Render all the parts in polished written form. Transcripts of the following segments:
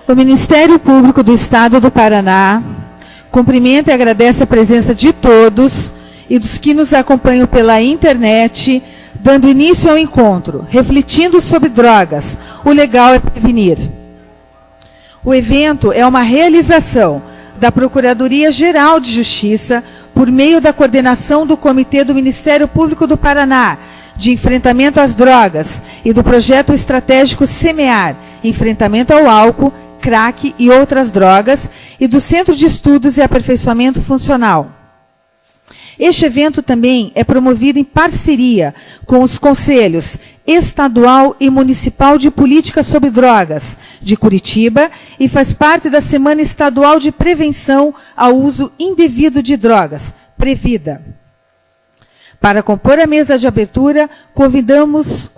O Ministério Público do Estado do Paraná cumprimenta e agradece a presença de todos e dos que nos acompanham pela internet, dando início ao encontro, refletindo sobre drogas. O legal é prevenir. O evento é uma realização da Procuradoria-Geral de Justiça, por meio da coordenação do Comitê do Ministério Público do Paraná, de enfrentamento às drogas, e do projeto estratégico SEMEAR, enfrentamento ao álcool, crack e outras drogas, e do Centro de Estudos e Aperfeiçoamento Funcional. Este evento também é promovido em parceria com os Conselhos Estadual e Municipal de Política sobre Drogas de Curitiba e faz parte da Semana Estadual de Prevenção ao Uso Indevido de Drogas, Previda. Para compor a mesa de abertura, convidamos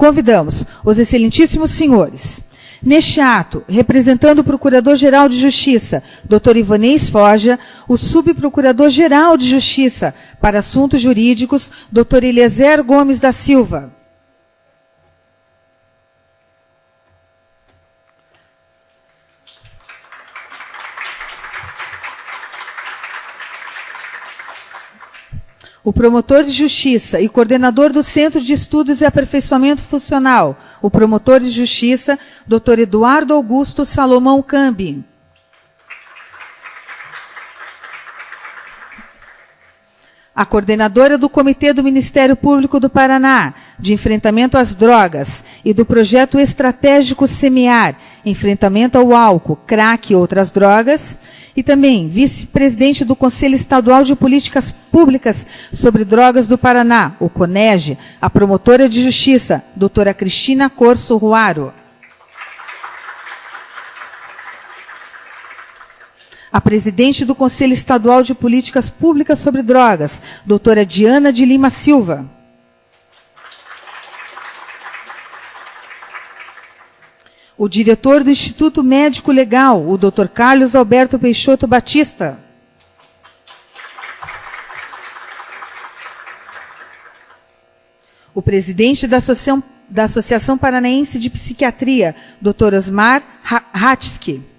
os excelentíssimos senhores. Neste ato, representando o Procurador-Geral de Justiça, Dr. Ivanês Forja, o Subprocurador-Geral de Justiça para Assuntos Jurídicos, Dr. Eliezer Gomes da Silva. O promotor de justiça e coordenador do Centro de Estudos e Aperfeiçoamento Funcional, o promotor de justiça, Dr. Eduardo Augusto Salomão Cambi. A coordenadora do Comitê do Ministério Público do Paraná, de enfrentamento às drogas, e do projeto estratégico SEMEAR, enfrentamento ao álcool, crack e outras drogas, e também vice-presidente do Conselho Estadual de Políticas Públicas sobre Drogas do Paraná, o CONEG, a promotora de justiça, doutora Cristina Corso Ruaro. A presidente do Conselho Estadual de Políticas Públicas sobre Drogas, doutora Diana de Lima Silva. O diretor do Instituto Médico Legal, o Dr. Carlos Alberto Peixoto Batista. O presidente da Associação Paranaense de Psiquiatria, Dr. Osmar Hatsky.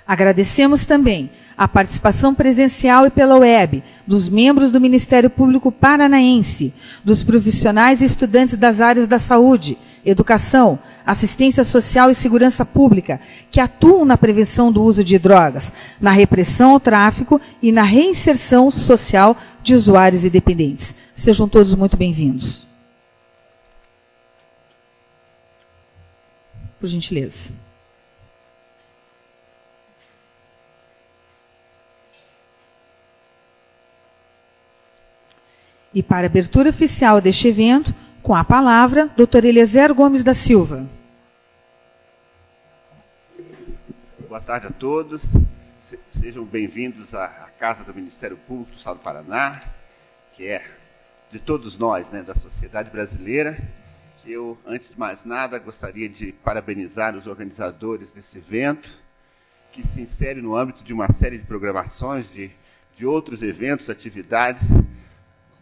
Agradecemos também a participação presencial e pela web dos membros do Ministério Público Paranaense, dos profissionais e estudantes das áreas da saúde, educação, assistência social e segurança pública, que atuam na prevenção do uso de drogas, na repressão ao tráfico e na reinserção social de usuários e dependentes. Sejam todos muito bem-vindos. Por gentileza. E para a abertura oficial deste evento, com a palavra, Dr. Eliezer Gomes da Silva. Boa tarde a todos. Sejam bem-vindos à Casa do Ministério Público do Estado do Paraná, que é de todos nós, né, da sociedade brasileira. Eu, antes de mais nada, gostaria de parabenizar os organizadores desse evento, que se insere no âmbito de uma série de programações, de outros eventos, atividades,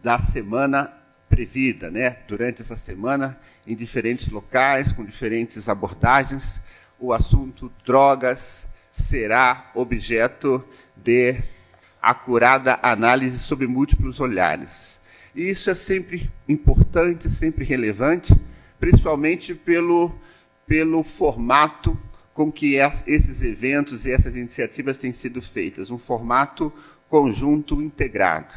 da Semana Previda, né? Durante essa semana, em diferentes locais, com diferentes abordagens, o assunto drogas será objeto de acurada análise sob múltiplos olhares. E isso é sempre importante, sempre relevante, principalmente pelo formato com que esses eventos e essas iniciativas têm sido feitas, um formato conjunto integrado,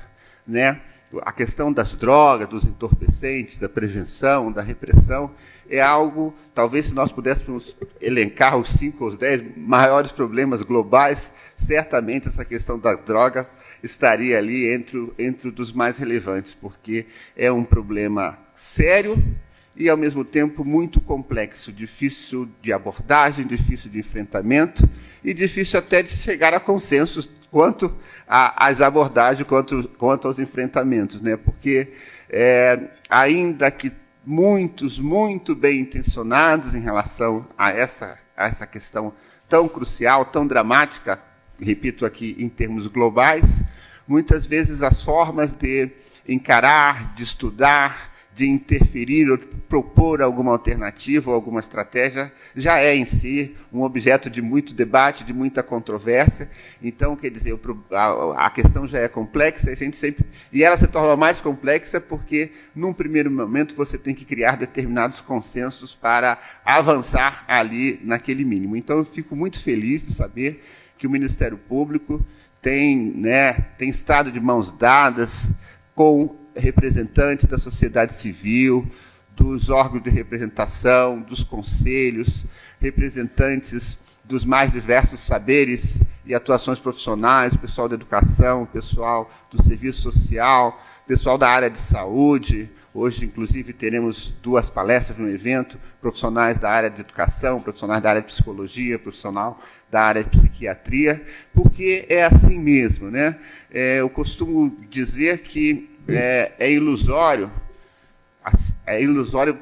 né? A questão das drogas, dos entorpecentes, da prevenção, da repressão, é algo, talvez se nós pudéssemos elencar os 5 ou os 10 maiores problemas globais, certamente essa questão da droga estaria ali entre os mais relevantes, porque é um problema sério e, ao mesmo tempo, muito complexo, difícil de abordagem, difícil de enfrentamento e difícil até de chegar a consensos quanto às abordagens, quanto aos enfrentamentos, né? Porque, ainda que muitos muito bem intencionados em relação a essa questão tão crucial, tão dramática, repito aqui em termos globais, muitas vezes as formas de encarar, de estudar, de interferir ou de propor alguma alternativa ou alguma estratégia, já é em si um objeto de muito debate, de muita controvérsia. Então, quer dizer, a questão já é complexa, e ela se torna mais complexa porque, num primeiro momento, você tem que criar determinados consensos para avançar ali naquele mínimo. Então, eu fico muito feliz de saber que o Ministério Público tem estado de mãos dadas com representantes da sociedade civil, dos órgãos de representação, dos conselhos, representantes dos mais diversos saberes e atuações profissionais, pessoal da educação, pessoal do serviço social, pessoal da área de saúde. Hoje, inclusive, teremos 2 palestras no evento, profissionais da área de educação, profissionais da área de psicologia, profissional da área de psiquiatria, porque é assim mesmo, né? Eu costumo dizer que é ilusório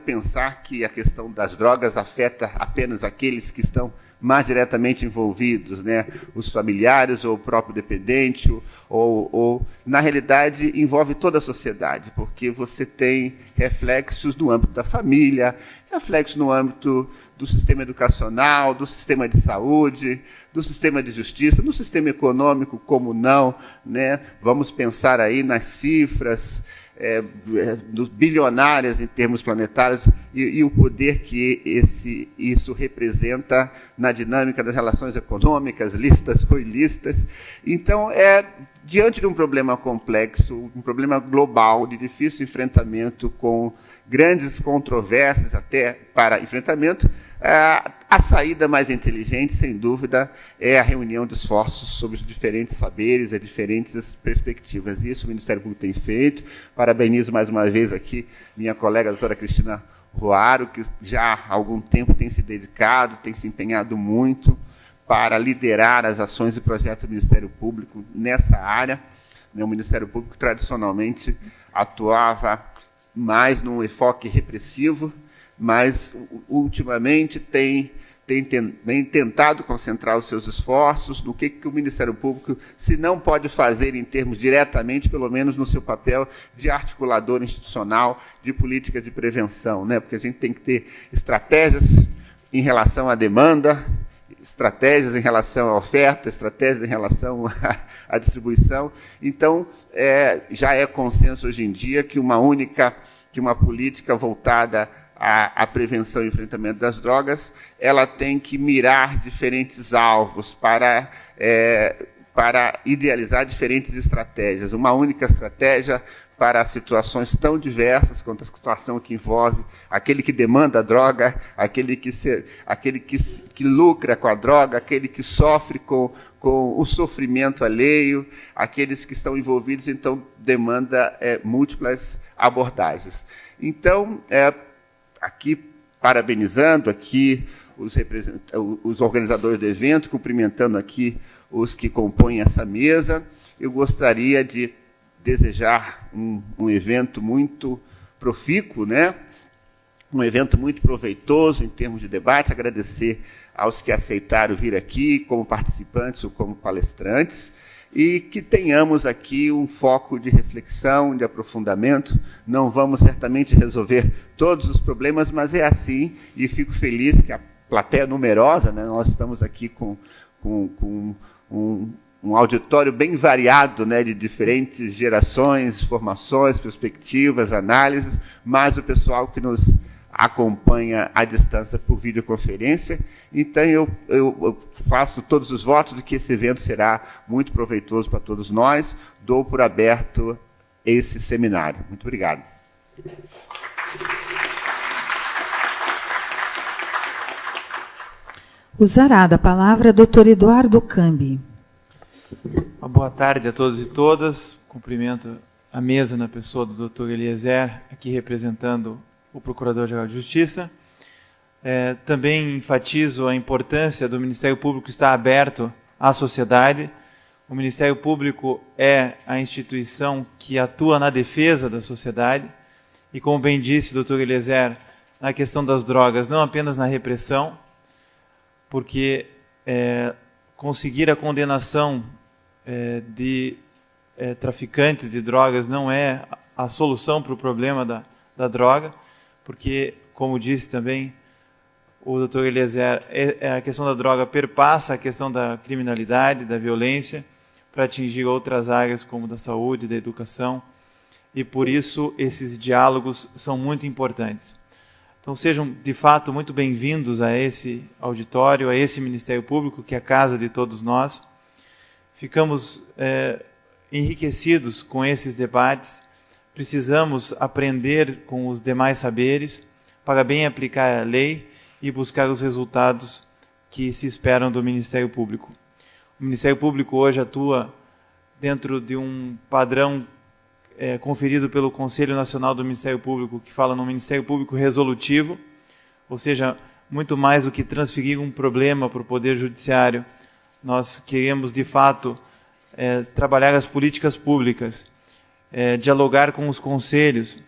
pensar que a questão das drogas afeta apenas aqueles que estão mais diretamente envolvidos, né? Os familiares ou o próprio dependente, ou na realidade envolve toda a sociedade, porque você tem reflexos no âmbito da família, reflexos no âmbito do sistema educacional, do sistema de saúde, do sistema de justiça, no sistema econômico, como não, né? Vamos pensar aí nas cifras bilionárias em termos planetários e o poder que isso representa na dinâmica das relações econômicas, lícitas ou ilícitas. Então, diante de um problema complexo, um problema global, de difícil enfrentamento, com grandes controvérsias até para enfrentamento, a saída mais inteligente, sem dúvida, é a reunião de esforços sobre os diferentes saberes, as diferentes perspectivas. Isso o Ministério Público tem feito. Parabenizo mais uma vez aqui minha colega, a doutora Cristina Roaro, que já há algum tempo tem se dedicado, tem se empenhado muito para liderar as ações e projetos do Ministério Público nessa área. O Ministério Público, tradicionalmente, atuava mais num enfoque repressivo, mas, ultimamente, tem tentado concentrar os seus esforços no que o Ministério Público, se não pode fazer em termos diretamente, pelo menos no seu papel de articulador institucional de política de prevenção, né? Porque a gente tem que ter estratégias em relação à demanda, estratégias em relação à oferta, estratégias em relação à distribuição. Então, já é consenso hoje em dia que uma política voltada à prevenção e enfrentamento das drogas, ela tem que mirar diferentes alvos para idealizar diferentes estratégias. Uma única estratégia para situações tão diversas quanto a situação que envolve aquele que demanda a droga, aquele que lucra com a droga, aquele que sofre com o sofrimento alheio, aqueles que estão envolvidos, então, demanda múltiplas abordagens. Então, aqui, parabenizando aqui os organizadores do evento, cumprimentando aqui os que compõem essa mesa, eu gostaria de desejar um evento muito profícuo, né? Um evento muito proveitoso em termos de debate, agradecer aos que aceitaram vir aqui como participantes ou como palestrantes, e que tenhamos aqui um foco de reflexão, de aprofundamento. Não vamos certamente resolver todos os problemas, mas é assim, e fico feliz que a plateia é numerosa, né? Nós estamos aqui com um auditório bem variado, né, de diferentes gerações, formações, perspectivas, análises, mas o pessoal que nos acompanha à distância por videoconferência. Então, eu faço todos os votos de que esse evento será muito proveitoso para todos nós. Dou por aberto esse seminário. Muito obrigado. Usará da palavra Dr. Eduardo Cambi. Uma boa tarde a todos e todas. Cumprimento a mesa na pessoa do Dr. Eliezer, aqui representando o Procurador-Geral de Justiça. Também enfatizo a importância do Ministério Público estar aberto à sociedade. O Ministério Público é a instituição que atua na defesa da sociedade e, como bem disse o Dr. Eliezer, na questão das drogas, não apenas na repressão, porque conseguir a condenação de traficantes de drogas não é a solução para o problema da droga, porque, como disse também o doutor Eliezer, a questão da droga perpassa a questão da criminalidade, da violência, para atingir outras áreas como da saúde, da educação, e por isso esses diálogos são muito importantes. Então sejam, de fato, muito bem-vindos a esse auditório, a esse Ministério Público, que é a casa de todos nós. Ficamos enriquecidos com esses debates, precisamos aprender com os demais saberes para bem aplicar a lei e buscar os resultados que se esperam do Ministério Público. O Ministério Público hoje atua dentro de um padrão conferido pelo Conselho Nacional do Ministério Público, que fala no Ministério Público resolutivo, ou seja, muito mais do que transferir um problema para o Poder Judiciário. Nós queremos, de fato, trabalhar as políticas públicas, dialogar com os conselhos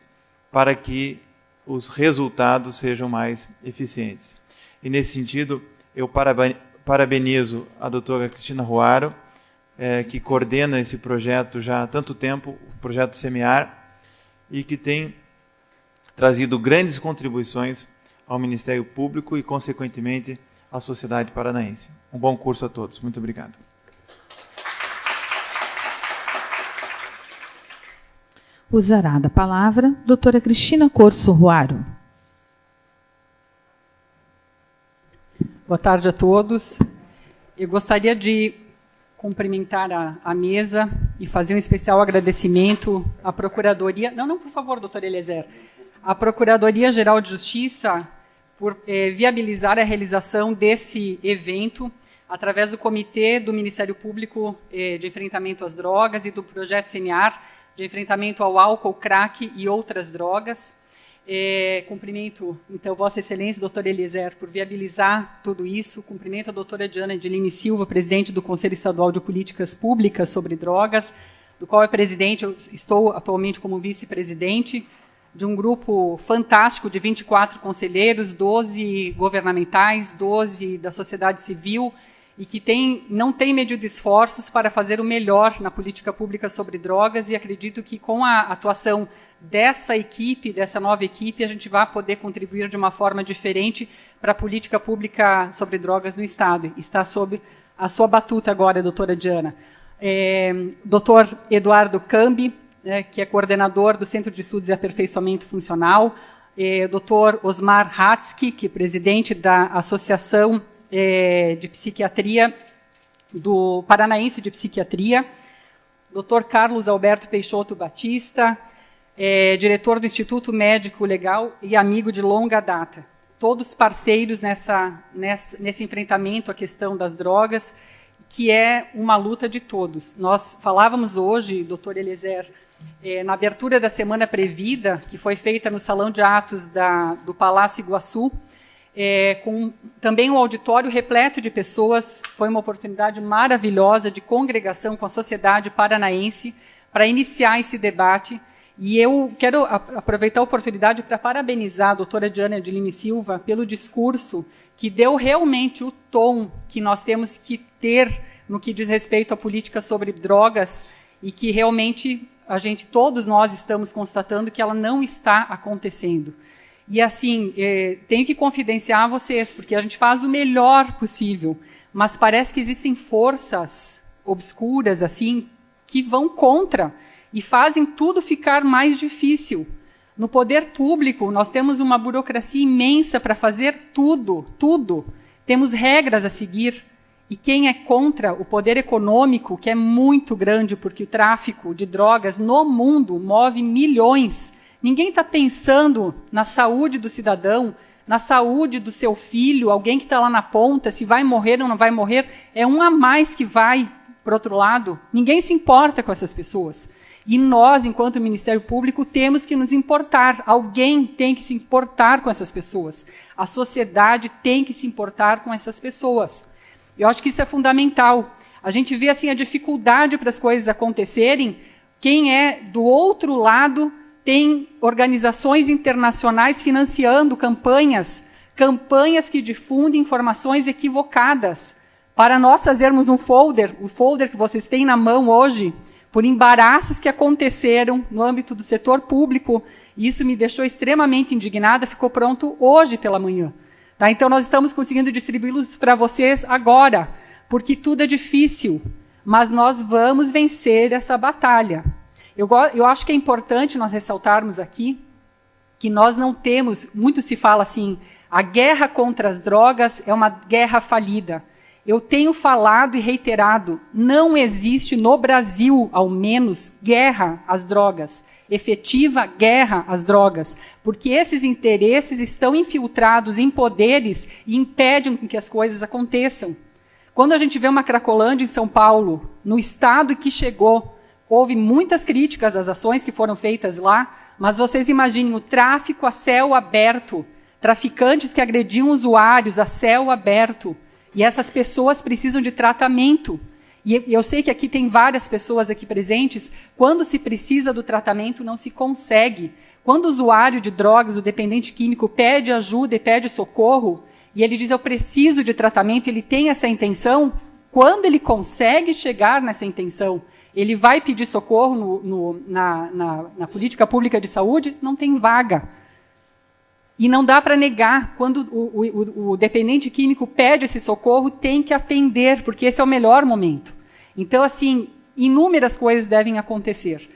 para que os resultados sejam mais eficientes. E, nesse sentido, eu parabenizo a doutora Cristina Ruaro, que coordena esse projeto já há tanto tempo, o projeto SEMEAR, e que tem trazido grandes contribuições ao Ministério Público e, consequentemente, à sociedade paranaense. Um bom curso a todos. Muito obrigado. Usará da palavra doutora Cristina Corso Ruaro. Boa tarde a todos. Eu gostaria de cumprimentar a mesa e fazer um especial agradecimento à Procuradoria... Não, por favor, doutor Eliezer. À Procuradoria-Geral de Justiça por viabilizar a realização desse evento através do Comitê do Ministério Público de Enfrentamento às Drogas e do Projeto SEMEAR de Enfrentamento ao Álcool, Crack e Outras Drogas. Cumprimento, então, Vossa Excelência, doutor Eliezer, por viabilizar tudo isso. Cumprimento a doutora Diana de Lima Silva, presidente do Conselho Estadual de Políticas Públicas sobre Drogas, do qual é presidente, eu estou atualmente como vice-presidente, de um grupo fantástico de 24 conselheiros, 12 governamentais, 12 da sociedade civil, e que não tem medido esforços para fazer o melhor na política pública sobre drogas, e acredito que com a atuação dessa equipe, dessa nova equipe, a gente vai poder contribuir de uma forma diferente para a política pública sobre drogas no Estado. Está sob a sua batuta agora, doutora Diana. Doutor Eduardo Cambi, que é coordenador do Centro de Estudos e Aperfeiçoamento Funcional, doutor Osmar Hatzky, que é presidente da Associação de Psiquiatria, do Paranaense de Psiquiatria, Dr. Carlos Alberto Peixoto Batista, diretor do Instituto Médico Legal e amigo de longa data. Todos parceiros nesse enfrentamento à questão das drogas, que é uma luta de todos. Nós falávamos hoje, doutor Eliezer, na abertura da Semana Previda, que foi feita no Salão de Atos do Palácio Iguaçu, com também um auditório repleto de pessoas. Foi uma oportunidade maravilhosa de congregação com a sociedade paranaense para iniciar esse debate. E eu quero aproveitar a oportunidade para parabenizar a doutora Diana de Lima Silva pelo discurso que deu realmente o tom que nós temos que ter no que diz respeito à política sobre drogas, e que realmente todos nós estamos constatando que ela não está acontecendo. E, assim, tenho que confidenciar a vocês, porque a gente faz o melhor possível, mas parece que existem forças obscuras, assim, que vão contra e fazem tudo ficar mais difícil. No poder público, nós temos uma burocracia imensa para fazer tudo. Temos regras a seguir. E quem é contra o poder econômico, que é muito grande, porque o tráfico de drogas no mundo move milhões. Ninguém está pensando na saúde do cidadão, na saúde do seu filho, alguém que está lá na ponta, se vai morrer ou não vai morrer, é um a mais que vai para o outro lado. Ninguém se importa com essas pessoas. E nós, enquanto Ministério Público, temos que nos importar. Alguém tem que se importar com essas pessoas. A sociedade tem que se importar com essas pessoas. Eu acho que isso é fundamental. A gente vê assim a dificuldade para as coisas acontecerem. Quem é do outro lado tem organizações internacionais financiando campanhas que difundem informações equivocadas. Para nós fazermos um folder, o folder que vocês têm na mão hoje, por embaraços que aconteceram no âmbito do setor público, e isso me deixou extremamente indignada, ficou pronto hoje pela manhã. Tá? Então, nós estamos conseguindo distribuí-los para vocês agora, porque tudo é difícil, mas nós vamos vencer essa batalha. Eu acho que é importante nós ressaltarmos aqui que nós não temos, muito se fala assim, a guerra contra as drogas é uma guerra falida. Eu tenho falado e reiterado, não existe no Brasil, ao menos, guerra às drogas, efetiva guerra às drogas, porque esses interesses estão infiltrados em poderes e impedem que as coisas aconteçam. Quando a gente vê uma Cracolândia em São Paulo, no estado que chegou, houve muitas críticas às ações que foram feitas lá, mas vocês imaginem o tráfico a céu aberto, traficantes que agrediam usuários a céu aberto, e essas pessoas precisam de tratamento. E eu sei que aqui tem várias pessoas aqui presentes, quando se precisa do tratamento não se consegue. Quando o usuário de drogas, o dependente químico, pede ajuda e pede socorro, e ele diz, eu preciso de tratamento, ele tem essa intenção, quando ele consegue chegar nessa intenção, ele vai pedir socorro na política pública de saúde, não tem vaga. E não dá para negar, quando o dependente químico pede esse socorro, tem que atender, porque esse é o melhor momento. Então, assim, inúmeras coisas devem acontecer.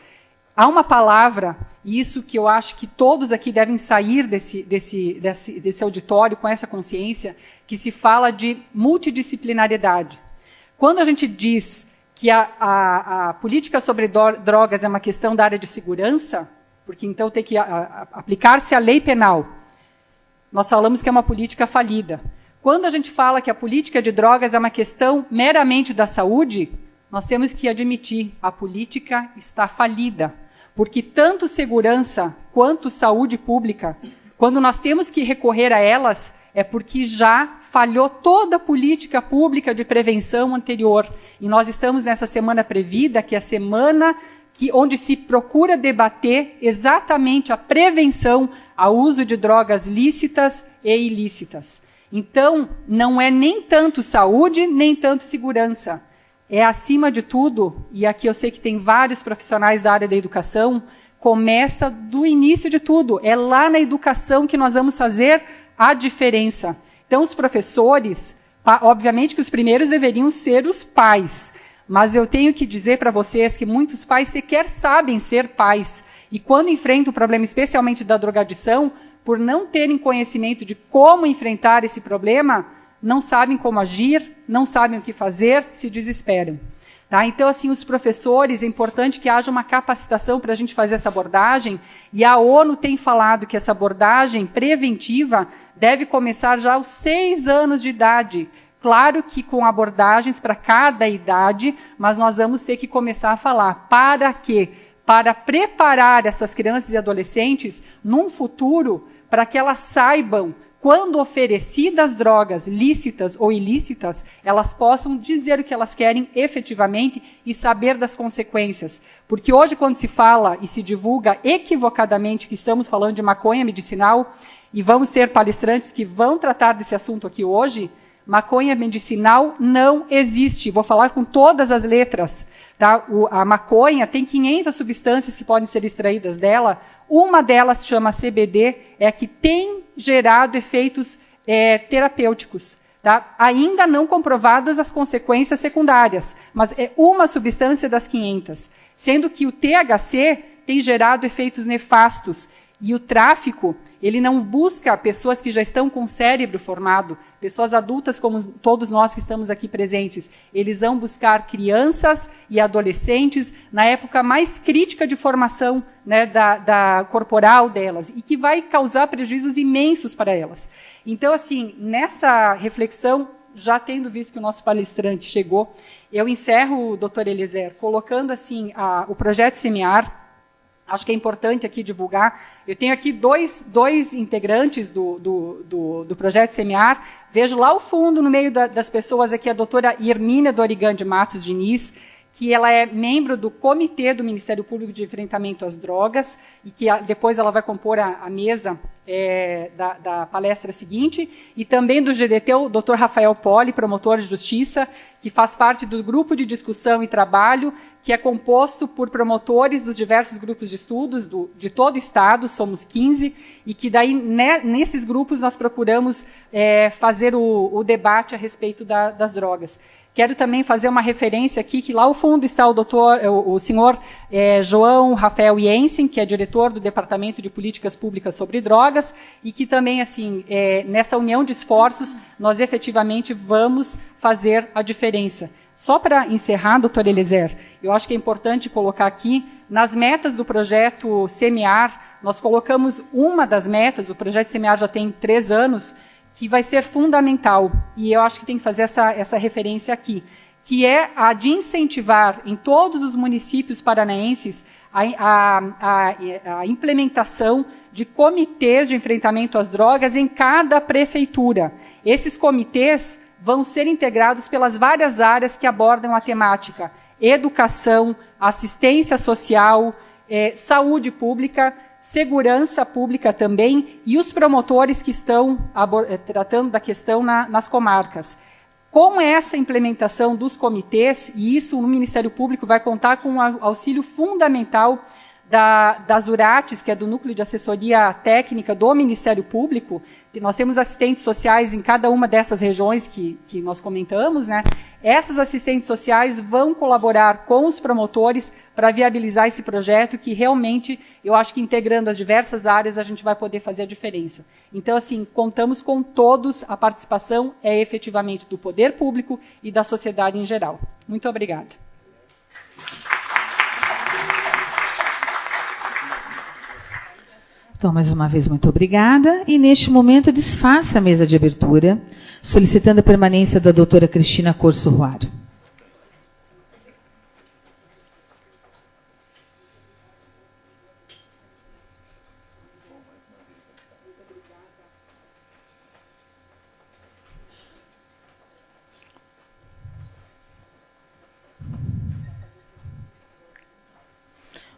Há uma palavra, e isso que eu acho que todos aqui devem sair desse auditório com essa consciência, que se fala de multidisciplinariedade. Quando a gente diz que a política sobre drogas é uma questão da área de segurança, porque então tem que aplicar-se a lei penal, nós falamos que é uma política falida. Quando a gente fala que a política de drogas é uma questão meramente da saúde, nós temos que admitir, a política está falida. Porque tanto segurança quanto saúde pública, quando nós temos que recorrer a elas, é porque já falhou toda a política pública de prevenção anterior. E nós estamos nessa semana prevista, que é a semana onde se procura debater exatamente a prevenção ao uso de drogas lícitas e ilícitas. Então, não é nem tanto saúde, nem tanto segurança. É, acima de tudo, e aqui eu sei que tem vários profissionais da área da educação, começa do início de tudo. É lá na educação que nós vamos fazer a diferença. Então, os professores, obviamente que os primeiros deveriam ser os pais, mas eu tenho que dizer para vocês que muitos pais sequer sabem ser pais. E quando enfrentam o problema, especialmente da drogadição, por não terem conhecimento de como enfrentar esse problema, não sabem como agir, não sabem o que fazer, se desesperam. Tá? Então, assim, os professores, é importante que haja uma capacitação para a gente fazer essa abordagem, e a ONU tem falado que essa abordagem preventiva deve começar já aos 6 anos de idade. Claro que com abordagens para cada idade, mas nós vamos ter que começar a falar. Para quê? Para preparar essas crianças e adolescentes num futuro para que elas saibam, quando oferecidas drogas lícitas ou ilícitas, elas possam dizer o que elas querem efetivamente e saber das consequências. Porque hoje, quando se fala e se divulga equivocadamente que estamos falando de maconha medicinal, e vamos ter palestrantes que vão tratar desse assunto aqui hoje, maconha medicinal não existe. Vou falar com todas as letras. Tá? A maconha tem 500 substâncias que podem ser extraídas dela. Uma delas chama CBD, é a que tem gerado efeitos terapêuticos. Tá? Ainda não comprovadas as consequências secundárias, mas é uma substância das 500. Sendo que o THC tem gerado efeitos nefastos. E o tráfico, ele não busca pessoas que já estão com o cérebro formado, pessoas adultas como todos nós que estamos aqui presentes. Eles vão buscar crianças e adolescentes na época mais crítica de formação, né, da corporal delas, e que vai causar prejuízos imensos para elas. Então, assim, nessa reflexão, já tendo visto que o nosso palestrante chegou, eu encerro, doutor Eliezer, colocando assim o projeto Semear. Acho que é importante aqui divulgar. Eu tenho aqui dois integrantes do projeto Semear. Vejo lá ao fundo, no meio das pessoas aqui, a doutora Irmínia Dorigan de Matos Diniz, que ela é membro do Comitê do Ministério Público de Enfrentamento às Drogas, e que depois ela vai compor a mesa da palestra seguinte, e também do GDT, o Dr. Rafael Poli, promotor de justiça, que faz parte do grupo de discussão e trabalho, que é composto por promotores dos diversos grupos de estudos de todo o Estado, somos 15, e que daí, nesses grupos, nós procuramos fazer o debate a respeito das drogas. Quero também fazer uma referência aqui, que lá ao fundo está o senhor João Rafael Jensen, que é diretor do Departamento de Políticas Públicas sobre Drogas, e que também, assim, nessa união de esforços, nós efetivamente vamos fazer a diferença. Só para encerrar, doutor Eliezer, eu acho que é importante colocar aqui, nas metas do projeto SEMEAR, nós colocamos uma das metas, o projeto SEMEAR já tem 3 anos, que vai ser fundamental, e eu acho que tem que fazer essa referência aqui, que é a de incentivar em todos os municípios paranaenses a implementação de comitês de enfrentamento às drogas em cada prefeitura. Esses comitês vão ser integrados pelas várias áreas que abordam a temática: educação, assistência social, saúde pública, segurança pública também, e os promotores que estão tratando da questão nas comarcas. Com essa implementação dos comitês, e isso o Ministério Público vai contar com o auxílio fundamental das URATs, que é do Núcleo de Assessoria Técnica do Ministério Público. Nós temos assistentes sociais em cada uma dessas regiões que nós comentamos, né? Essas assistentes sociais vão colaborar com os promotores para viabilizar esse projeto, que realmente, eu acho que integrando as diversas áreas, a gente vai poder fazer a diferença. Então, assim, contamos com todos, a participação é efetivamente do poder público e da sociedade em geral. Muito obrigada. Então, mais uma vez, muito obrigada. E, neste momento, desfaça a mesa de abertura, solicitando a permanência da doutora Cristina Corso Ruaro.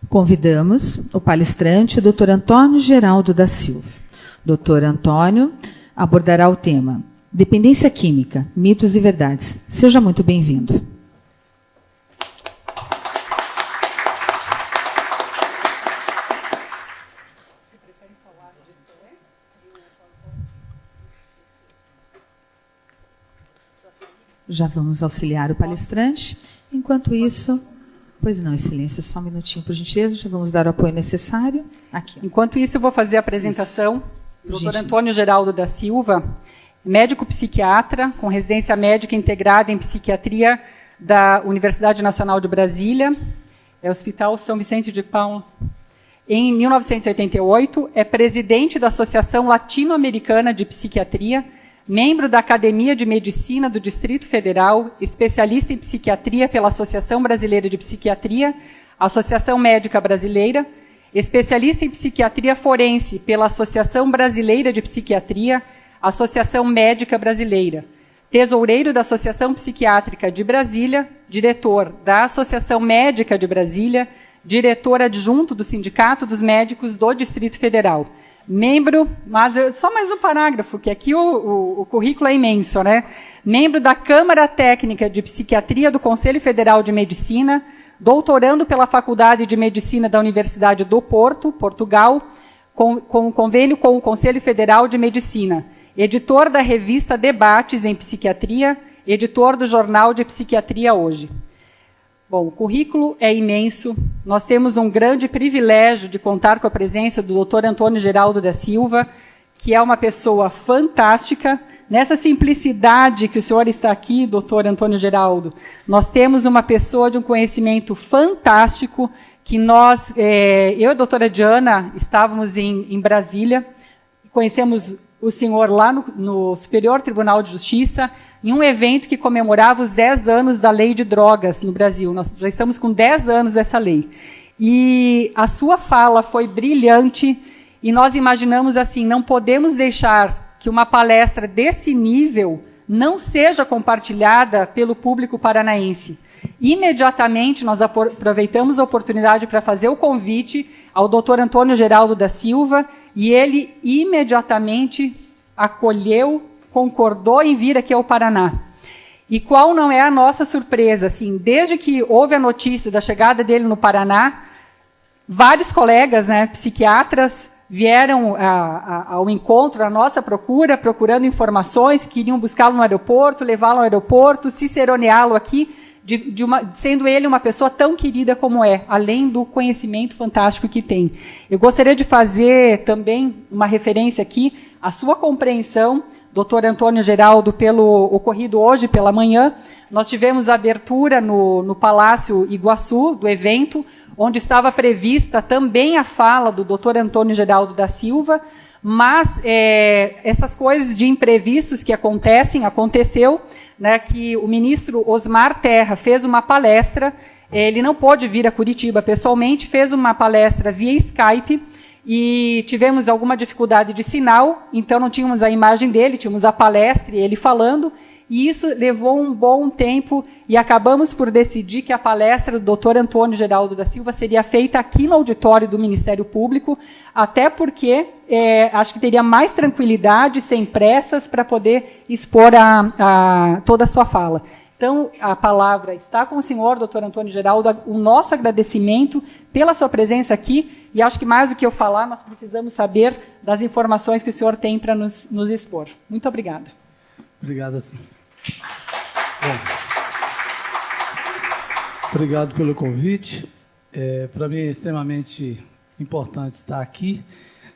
Convidamos o palestrante, o Dr. Antônio Geraldo da Silva. Dr. Antônio abordará o tema Dependência Química, Mitos e Verdades. Seja muito bem-vindo. Já vamos auxiliar o palestrante. Enquanto isso... Pois não, silêncio, só um minutinho, por gentileza, já vamos dar o apoio necessário. Aqui. Enquanto isso, eu vou fazer a apresentação do Dr. Antônio Geraldo da Silva, médico psiquiatra, com residência médica integrada em psiquiatria da Universidade Nacional de Brasília, Hospital São Vicente de Paulo. Em 1988, é presidente da Associação Latino-Americana de Psiquiatria, membro da Academia de Medicina do Distrito Federal, especialista em psiquiatria pela Associação Brasileira de Psiquiatria, Associação Médica Brasileira, especialista em psiquiatria forense pela Associação Brasileira de Psiquiatria, Associação Médica Brasileira, tesoureiro da Associação Psiquiátrica de Brasília, diretor da Associação Médica de Brasília, diretor adjunto do Sindicato dos Médicos do Distrito Federal. Membro, mas só mais um parágrafo, que aqui o currículo é imenso, né? Membro da Câmara Técnica de Psiquiatria do Conselho Federal de Medicina, doutorando pela Faculdade de Medicina da Universidade do Porto, Portugal, com convênio com o Conselho Federal de Medicina, editor da revista Debates em Psiquiatria, editor do Jornal de Psiquiatria Hoje. Bom, o currículo é imenso. Nós temos um grande privilégio de contar com a presença do Dr. Antônio Geraldo da Silva, que é uma pessoa fantástica. Nessa simplicidade que o senhor está aqui, Dr. Antônio Geraldo, nós temos uma pessoa de um conhecimento fantástico, que nós, eu e a doutora Diana, estávamos em Brasília, conhecemos o senhor lá no Superior Tribunal de Justiça, em um evento que comemorava os 10 anos da lei de drogas no Brasil. Nós já estamos com 10 anos dessa lei. E a sua fala foi brilhante, e nós imaginamos assim, não podemos deixar que uma palestra desse nível não seja compartilhada pelo público paranaense. Imediatamente, nós aproveitamos a oportunidade para fazer o convite ao Dr. Antônio Geraldo da Silva, e ele imediatamente acolheu, concordou em vir aqui ao Paraná. E qual não é a nossa surpresa? Assim, desde que houve a notícia da chegada dele no Paraná, vários colegas, né, psiquiatras, vieram ao encontro, à nossa procura, procurando informações, queriam buscá-lo no aeroporto, levá-lo ao aeroporto, ciceroneá-lo aqui, sendo ele uma pessoa tão querida como é, além do conhecimento fantástico que tem. Eu gostaria de fazer também uma referência aqui à sua compreensão, Dr. Antônio Geraldo, pelo ocorrido hoje pela manhã. Nós tivemos a abertura no Palácio Iguaçu, do evento, onde estava prevista também a fala do Dr. Antônio Geraldo da Silva, mas essas coisas de imprevistos que aconteceu, né, que o ministro Osmar Terra fez uma palestra, ele não pôde vir a Curitiba pessoalmente, fez uma palestra via Skype, e tivemos alguma dificuldade de sinal, então não tínhamos a imagem dele, tínhamos a palestra e ele falando, e isso levou um bom tempo, e acabamos por decidir que a palestra do Dr. Antônio Geraldo da Silva seria feita aqui no auditório do Ministério Público, até porque acho que teria mais tranquilidade, sem pressas, para poder expor toda a sua fala. Então, a palavra está com o senhor, doutor Antônio Geraldo, o nosso agradecimento pela sua presença aqui, e acho que mais do que eu falar, nós precisamos saber das informações que o senhor tem para nos expor. Muito obrigada. Obrigado, sim. Bom, obrigado pelo convite. Para mim é extremamente importante estar aqui.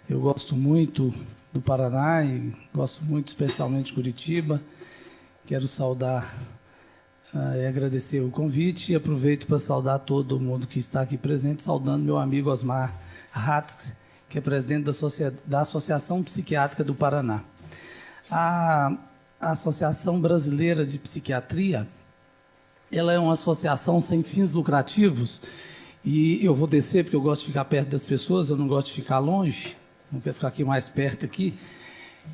Eu gosto muito do Paraná e gosto muito especialmente de Curitiba. Quero saudar e agradecer o convite, e aproveito para saudar todo mundo que está aqui presente, saudando meu amigo Osmar Hatz, que é presidente da Associação Psiquiátrica do Paraná. A Associação Brasileira de Psiquiatria, ela é uma associação sem fins lucrativos, e eu vou descer porque eu gosto de ficar perto das pessoas, eu não gosto de ficar longe, não quero ficar aqui mais perto aqui,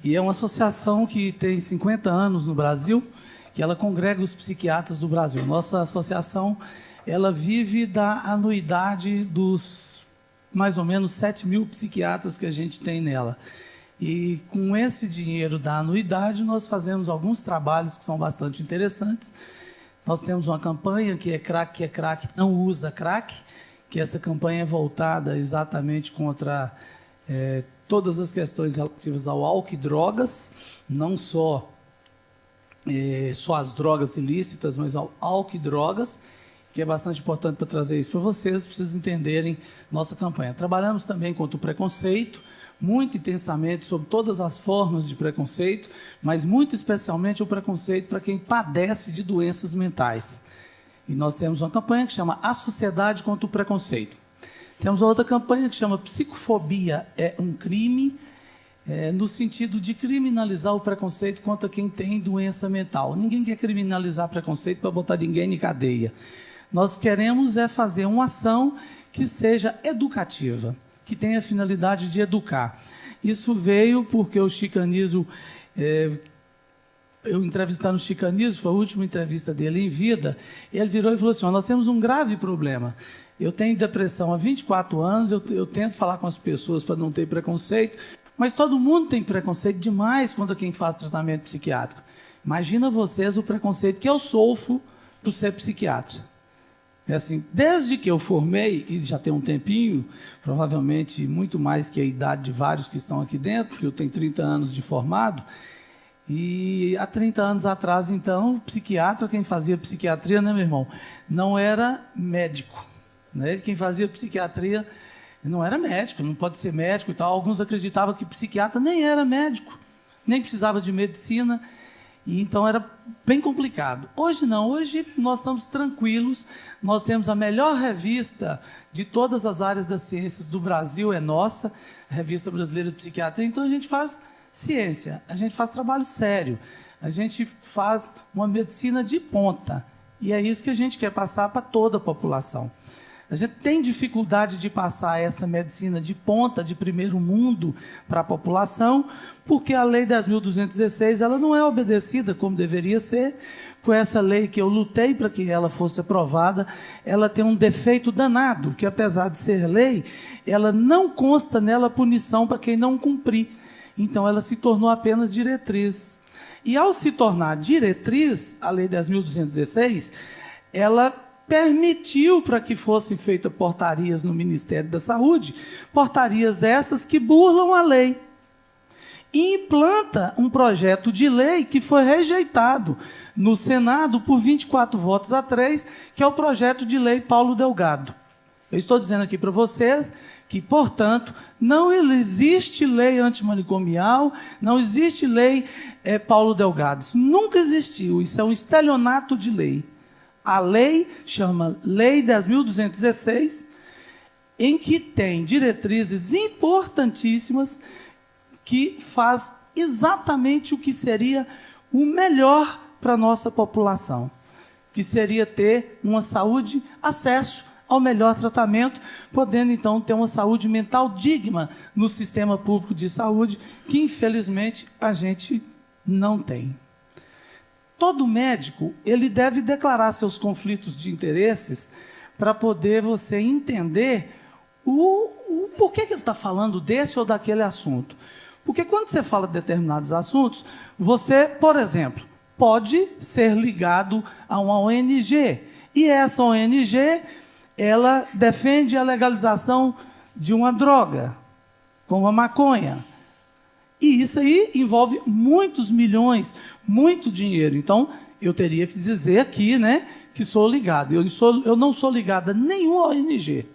e é uma associação que tem 50 anos no Brasil, que ela congrega os psiquiatras do Brasil. Nossa associação, ela vive da anuidade dos mais ou menos 7.000 psiquiatras que a gente tem nela. E com esse dinheiro da anuidade, nós fazemos alguns trabalhos que são bastante interessantes. Nós temos uma campanha que é crack, não usa crack, que essa campanha é voltada exatamente contra todas as questões relativas ao álcool e drogas, não só as drogas ilícitas, mas ao álcool e drogas, que é bastante importante para trazer isso para vocês entenderem nossa campanha. Trabalhamos também contra o preconceito, muito intensamente sobre todas as formas de preconceito, mas muito especialmente o preconceito para quem padece de doenças mentais. E nós temos uma campanha que chama A Sociedade contra o Preconceito. Temos outra campanha que chama Psicofobia é um crime, no sentido de criminalizar o preconceito contra quem tem doença mental. Ninguém quer criminalizar preconceito para botar ninguém em cadeia. Nós queremos fazer uma ação que seja educativa, que tenha a finalidade de educar. Isso veio porque o Chicanismo, eu entrevistando o Chicanismo, foi a última entrevista dele em vida, ele virou e falou assim: nós temos um grave problema. Eu tenho depressão há 24 anos, eu tento falar com as pessoas para não ter preconceito, mas todo mundo tem preconceito demais contra quem faz tratamento psiquiátrico. Imagina vocês o preconceito que eu sofro por ser psiquiatra. É assim, desde que eu formei, e já tem um tempinho, provavelmente muito mais que a idade de vários que estão aqui dentro, porque eu tenho 30 anos de formado, e há 30 anos atrás, então, psiquiatra, quem fazia psiquiatria, né, meu irmão, não era médico. Né? Quem fazia psiquiatria não era médico, não pode ser médico e tal. Alguns acreditavam que psiquiatra nem era médico, nem precisava de medicina, e então era bem complicado. Hoje não, hoje nós estamos tranquilos, nós temos a melhor revista de todas as áreas das ciências do Brasil, é nossa, a Revista Brasileira de Psiquiatria. Então a gente faz ciência, a gente faz trabalho sério, a gente faz uma medicina de ponta, e é isso que a gente quer passar para toda a população. A gente tem dificuldade de passar essa medicina de ponta, de primeiro mundo, para a população, porque a Lei 10.216 ela não é obedecida como deveria ser. Com essa lei que eu lutei para que ela fosse aprovada, ela tem um defeito danado, que apesar de ser lei, ela não consta nela punição para quem não cumprir. Então, ela se tornou apenas diretriz. E ao se tornar diretriz, a Lei 10.216, ela permitiu para que fossem feitas portarias no Ministério da Saúde, portarias essas que burlam a lei. E implanta um projeto de lei que foi rejeitado no Senado por 24 votos a 3, que é o projeto de lei Paulo Delgado. Eu estou dizendo aqui para vocês que, portanto, não existe lei antimanicomial, não existe lei Paulo Delgado. Isso nunca existiu, isso é um estelionato de lei. A lei chama Lei 10.216, em que tem diretrizes importantíssimas que faz exatamente o que seria o melhor para a nossa população, que seria ter uma saúde, acesso ao melhor tratamento, podendo então ter uma saúde mental digna no sistema público de saúde, que infelizmente a gente não tem. Todo médico, ele deve declarar seus conflitos de interesses para poder você entender por que ele está falando desse ou daquele assunto. Porque quando você fala de determinados assuntos, você, por exemplo, pode ser ligado a uma ONG. E essa ONG, ela defende a legalização de uma droga, como a maconha. E isso aí envolve muitos milhões, muito dinheiro. Então, eu teria que dizer aqui, né, que sou ligado. Eu não sou ligado a nenhuma ONG.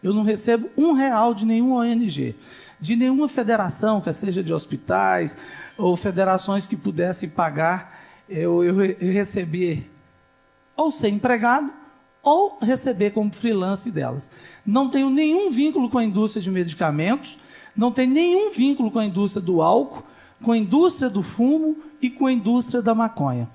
Eu não recebo R$1 de nenhuma ONG. De nenhuma federação, quer seja de hospitais, ou federações que pudessem pagar, eu receber ou ser empregado, ou receber como freelance delas. Não tenho nenhum vínculo com a indústria de medicamentos, não tenho nenhum vínculo com a indústria do álcool, com a indústria do fumo e com a indústria da maconha.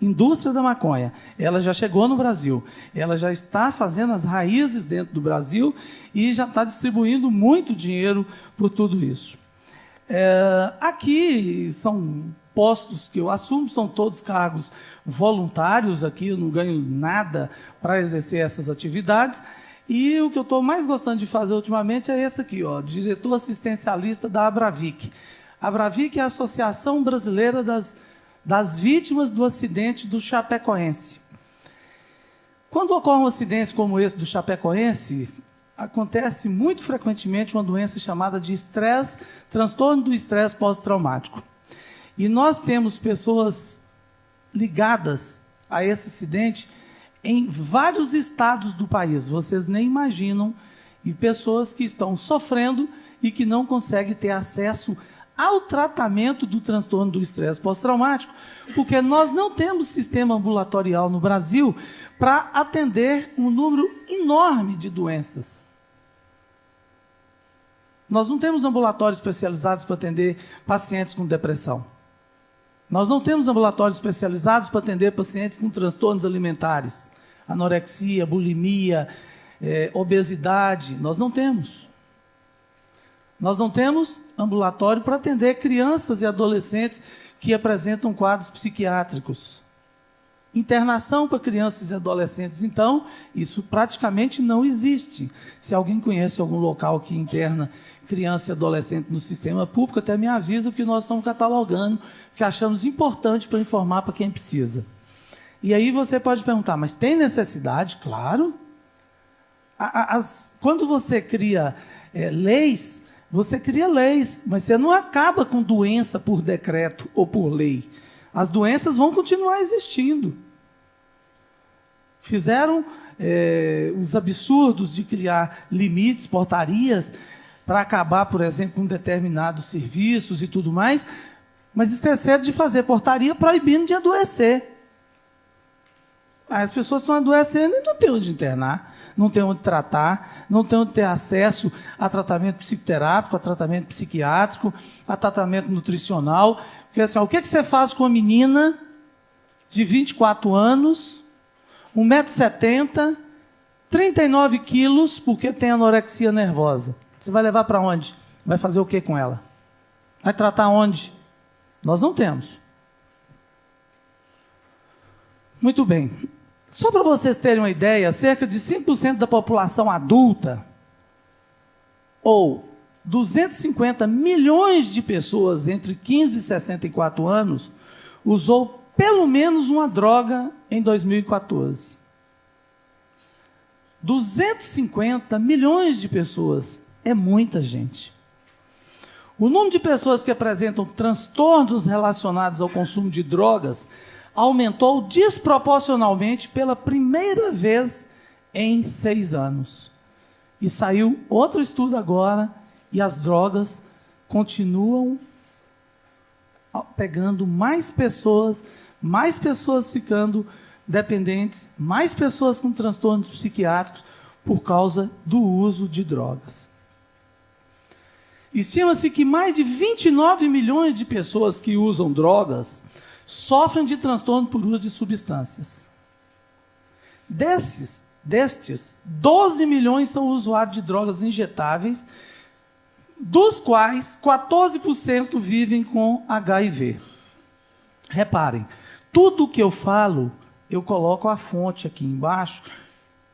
Indústria da maconha, ela já chegou no Brasil, ela já está fazendo as raízes dentro do Brasil e já está distribuindo muito dinheiro por tudo isso. Aqui são postos que eu assumo, são todos cargos voluntários, aqui eu não ganho nada para exercer essas atividades, e o que eu estou mais gostando de fazer ultimamente é esse aqui, ó, diretor assistencialista da Abravic. A Abravic é a Associação Brasileira das Vítimas do Acidente do Chapecoense. Quando ocorre um acidente como esse do Chapecoense, acontece muito frequentemente uma doença chamada de estresse, transtorno do estresse pós-traumático. E nós temos pessoas ligadas a esse acidente em vários estados do país, vocês nem imaginam, e pessoas que estão sofrendo e que não conseguem ter acesso ao tratamento do transtorno do estresse pós-traumático, porque nós não temos sistema ambulatorial no Brasil para atender um número enorme de doenças. Nós não temos ambulatórios especializados para atender pacientes com depressão. Nós não temos ambulatórios especializados para atender pacientes com transtornos alimentares, anorexia, bulimia, obesidade. Nós não temos. Nós não temos ambulatório para atender crianças e adolescentes que apresentam quadros psiquiátricos. Internação para crianças e adolescentes, então, isso praticamente não existe. Se alguém conhece algum local que interna criança e adolescente no sistema público, até me avisa, porque nós estamos catalogando, que achamos importante para informar para quem precisa. E aí você pode perguntar, mas tem necessidade? Claro. Quando você cria leis, você cria leis, mas você não acaba com doença por decreto ou por lei. As doenças vão continuar existindo. Fizeram os absurdos de criar limites, portarias, para acabar, por exemplo, com determinados serviços e tudo mais, mas esqueceram de fazer portaria proibindo de adoecer. As pessoas estão adoecendo e não tem onde internar, não tem onde tratar, não tem onde ter acesso a tratamento psicoterápico, a tratamento psiquiátrico, a tratamento nutricional. Porque assim, o que você faz com uma menina de 24 anos, 1,70 m, 39 quilos porque tem anorexia nervosa. Você vai levar para onde? Vai fazer o que com ela? Vai tratar onde? Nós não temos. Muito bem. Só para vocês terem uma ideia, cerca de 5% da população adulta, ou 250 milhões de pessoas entre 15 e 64 anos, usou pelo menos uma droga em 2014. 250 milhões de pessoas é muita gente. O número de pessoas que apresentam transtornos relacionados ao consumo de drogas aumentou desproporcionalmente pela primeira vez em 6 anos. E saiu outro estudo agora, e as drogas continuam pegando mais pessoas ficando dependentes, mais pessoas com transtornos psiquiátricos por causa do uso de drogas. Estima-se que mais de 29 milhões de pessoas que usam drogas sofrem de transtorno por uso de substâncias. Destes, 12 milhões são usuários de drogas injetáveis, dos quais 14% vivem com HIV. Reparem, tudo o que eu falo, eu coloco a fonte aqui embaixo,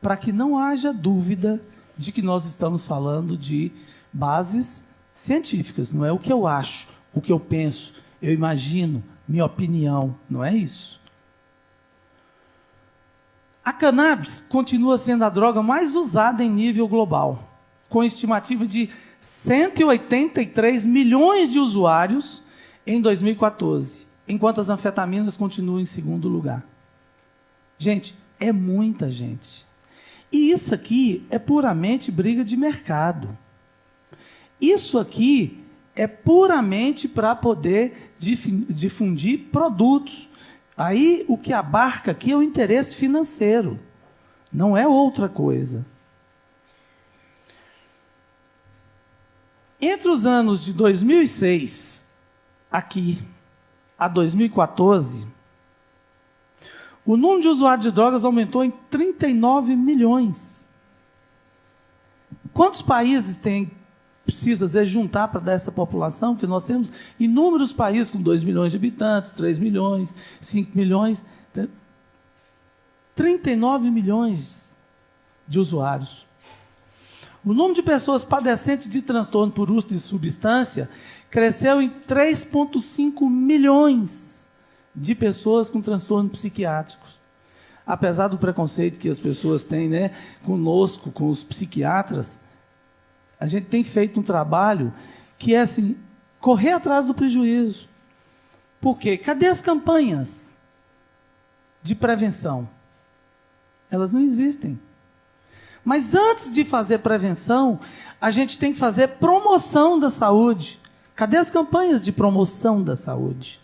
para que não haja dúvida de que nós estamos falando de bases científicas. Não é o que eu acho, o que eu penso, eu imagino, minha opinião, não é isso. A cannabis continua sendo a droga mais usada em nível global, com estimativa de 183 milhões de usuários em 2014, enquanto as anfetaminas continuam em segundo lugar. Gente, é muita gente. E isso aqui é puramente briga de mercado. Isso aqui é puramente para poder difundir produtos. Aí o que abarca aqui é o interesse financeiro, não é outra coisa. Entre os anos de 2006 aqui a 2014, o número de usuários de drogas aumentou em 39 milhões. Quantos países precisa juntar para dar essa população? Que nós temos inúmeros países com 2 milhões de habitantes, 3 milhões, 5 milhões, 39 milhões de usuários. O número de pessoas padecentes de transtorno por uso de substância cresceu em 3,5 milhões de pessoas com transtorno psiquiátricos. Apesar do preconceito que as pessoas têm, né, conosco, com os psiquiatras, a gente tem feito um trabalho que é assim, correr atrás do prejuízo. Por quê? Cadê as campanhas de prevenção? Elas não existem. Mas antes de fazer prevenção, a gente tem que fazer promoção da saúde. Cadê as campanhas de promoção da saúde?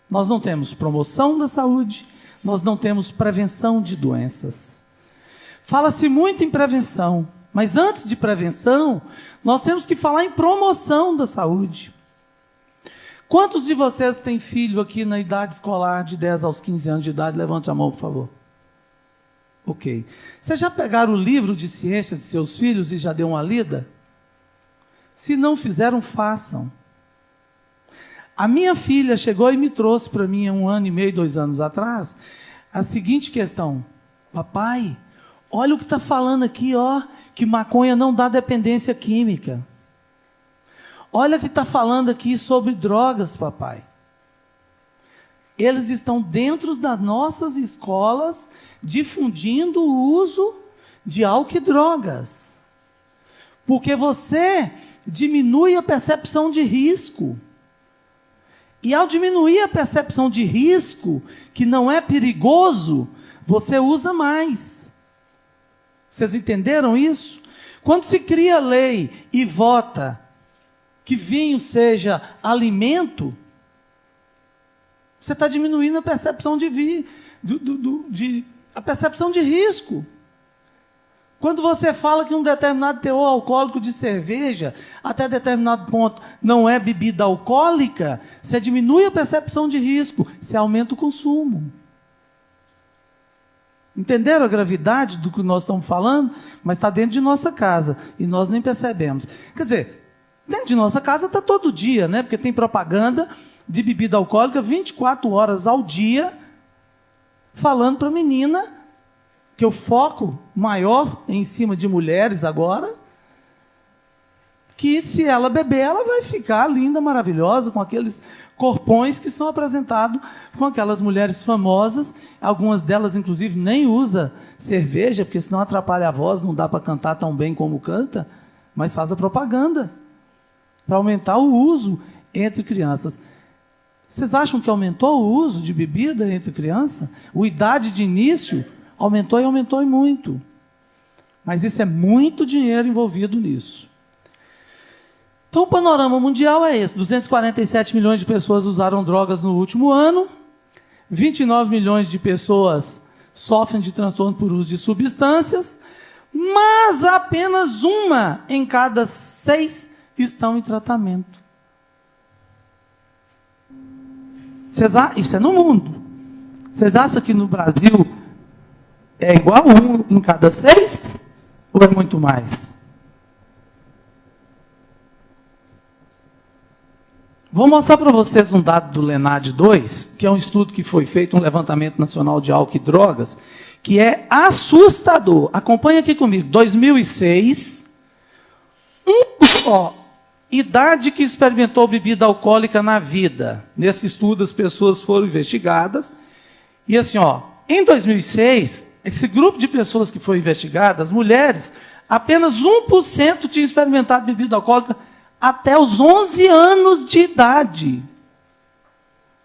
Nós não temos promoção da saúde, nós não temos prevenção de doenças. Fala-se muito em prevenção, mas antes de prevenção, nós temos que falar em promoção da saúde. Quantos de vocês têm filho aqui na idade escolar de 10 aos 15 anos de idade? Levante a mão, por favor. Ok. Vocês já pegaram o livro de ciências de seus filhos e já deu uma lida? Se não fizeram, façam. A minha filha chegou e me trouxe para mim, 1 ano e meio, 2 anos atrás, a seguinte questão: papai, olha o que está falando aqui, ó, que maconha não dá dependência química. Olha o que está falando aqui sobre drogas, papai. Eles estão dentro das nossas escolas difundindo o uso de álcool e drogas. Porque você diminui a percepção de risco. E ao diminuir a percepção de risco, que não é perigoso, você usa mais. Vocês entenderam isso? Quando se cria lei e vota que vinho seja alimento, você está diminuindo a percepção a percepção de risco. Quando você fala que um determinado teor alcoólico de cerveja, até determinado ponto, não é bebida alcoólica, você diminui a percepção de risco, você aumenta o consumo. Entenderam a gravidade do que nós estamos falando? Mas está dentro de nossa casa e nós nem percebemos. Quer dizer, dentro de nossa casa está todo dia, né? Porque tem propaganda de bebida alcoólica 24 horas ao dia, falando para a menina que o foco maior é em cima de mulheres agora, que se ela beber, ela vai ficar linda, maravilhosa, com aqueles corpões que são apresentados com aquelas mulheres famosas. Algumas delas, inclusive, nem usam cerveja, porque senão atrapalha a voz, não dá para cantar tão bem como canta, mas faz a propaganda para aumentar o uso entre crianças. Vocês acham que aumentou o uso de bebida entre crianças? A idade de início aumentou e aumentou e muito. Mas isso é muito dinheiro envolvido nisso. Então, o panorama mundial é esse. 247 milhões de pessoas usaram drogas no último ano. 29 milhões de pessoas sofrem de transtorno por uso de substâncias. Mas apenas 1 em cada 6 estão em tratamento. Isso é no mundo. Vocês acham que no Brasil é igual 1 em cada 6? Ou é muito mais? Vou mostrar para vocês um dado do Lenad 2, que é um estudo que foi feito, um levantamento nacional de álcool e drogas, que é assustador. Acompanha aqui comigo. 2006, idade que experimentou bebida alcoólica na vida. Nesse estudo, as pessoas foram investigadas. E assim, em 2006, esse grupo de pessoas que foi investigado, as mulheres, apenas 1% tinha experimentado bebida alcoólica até os 11 anos de idade.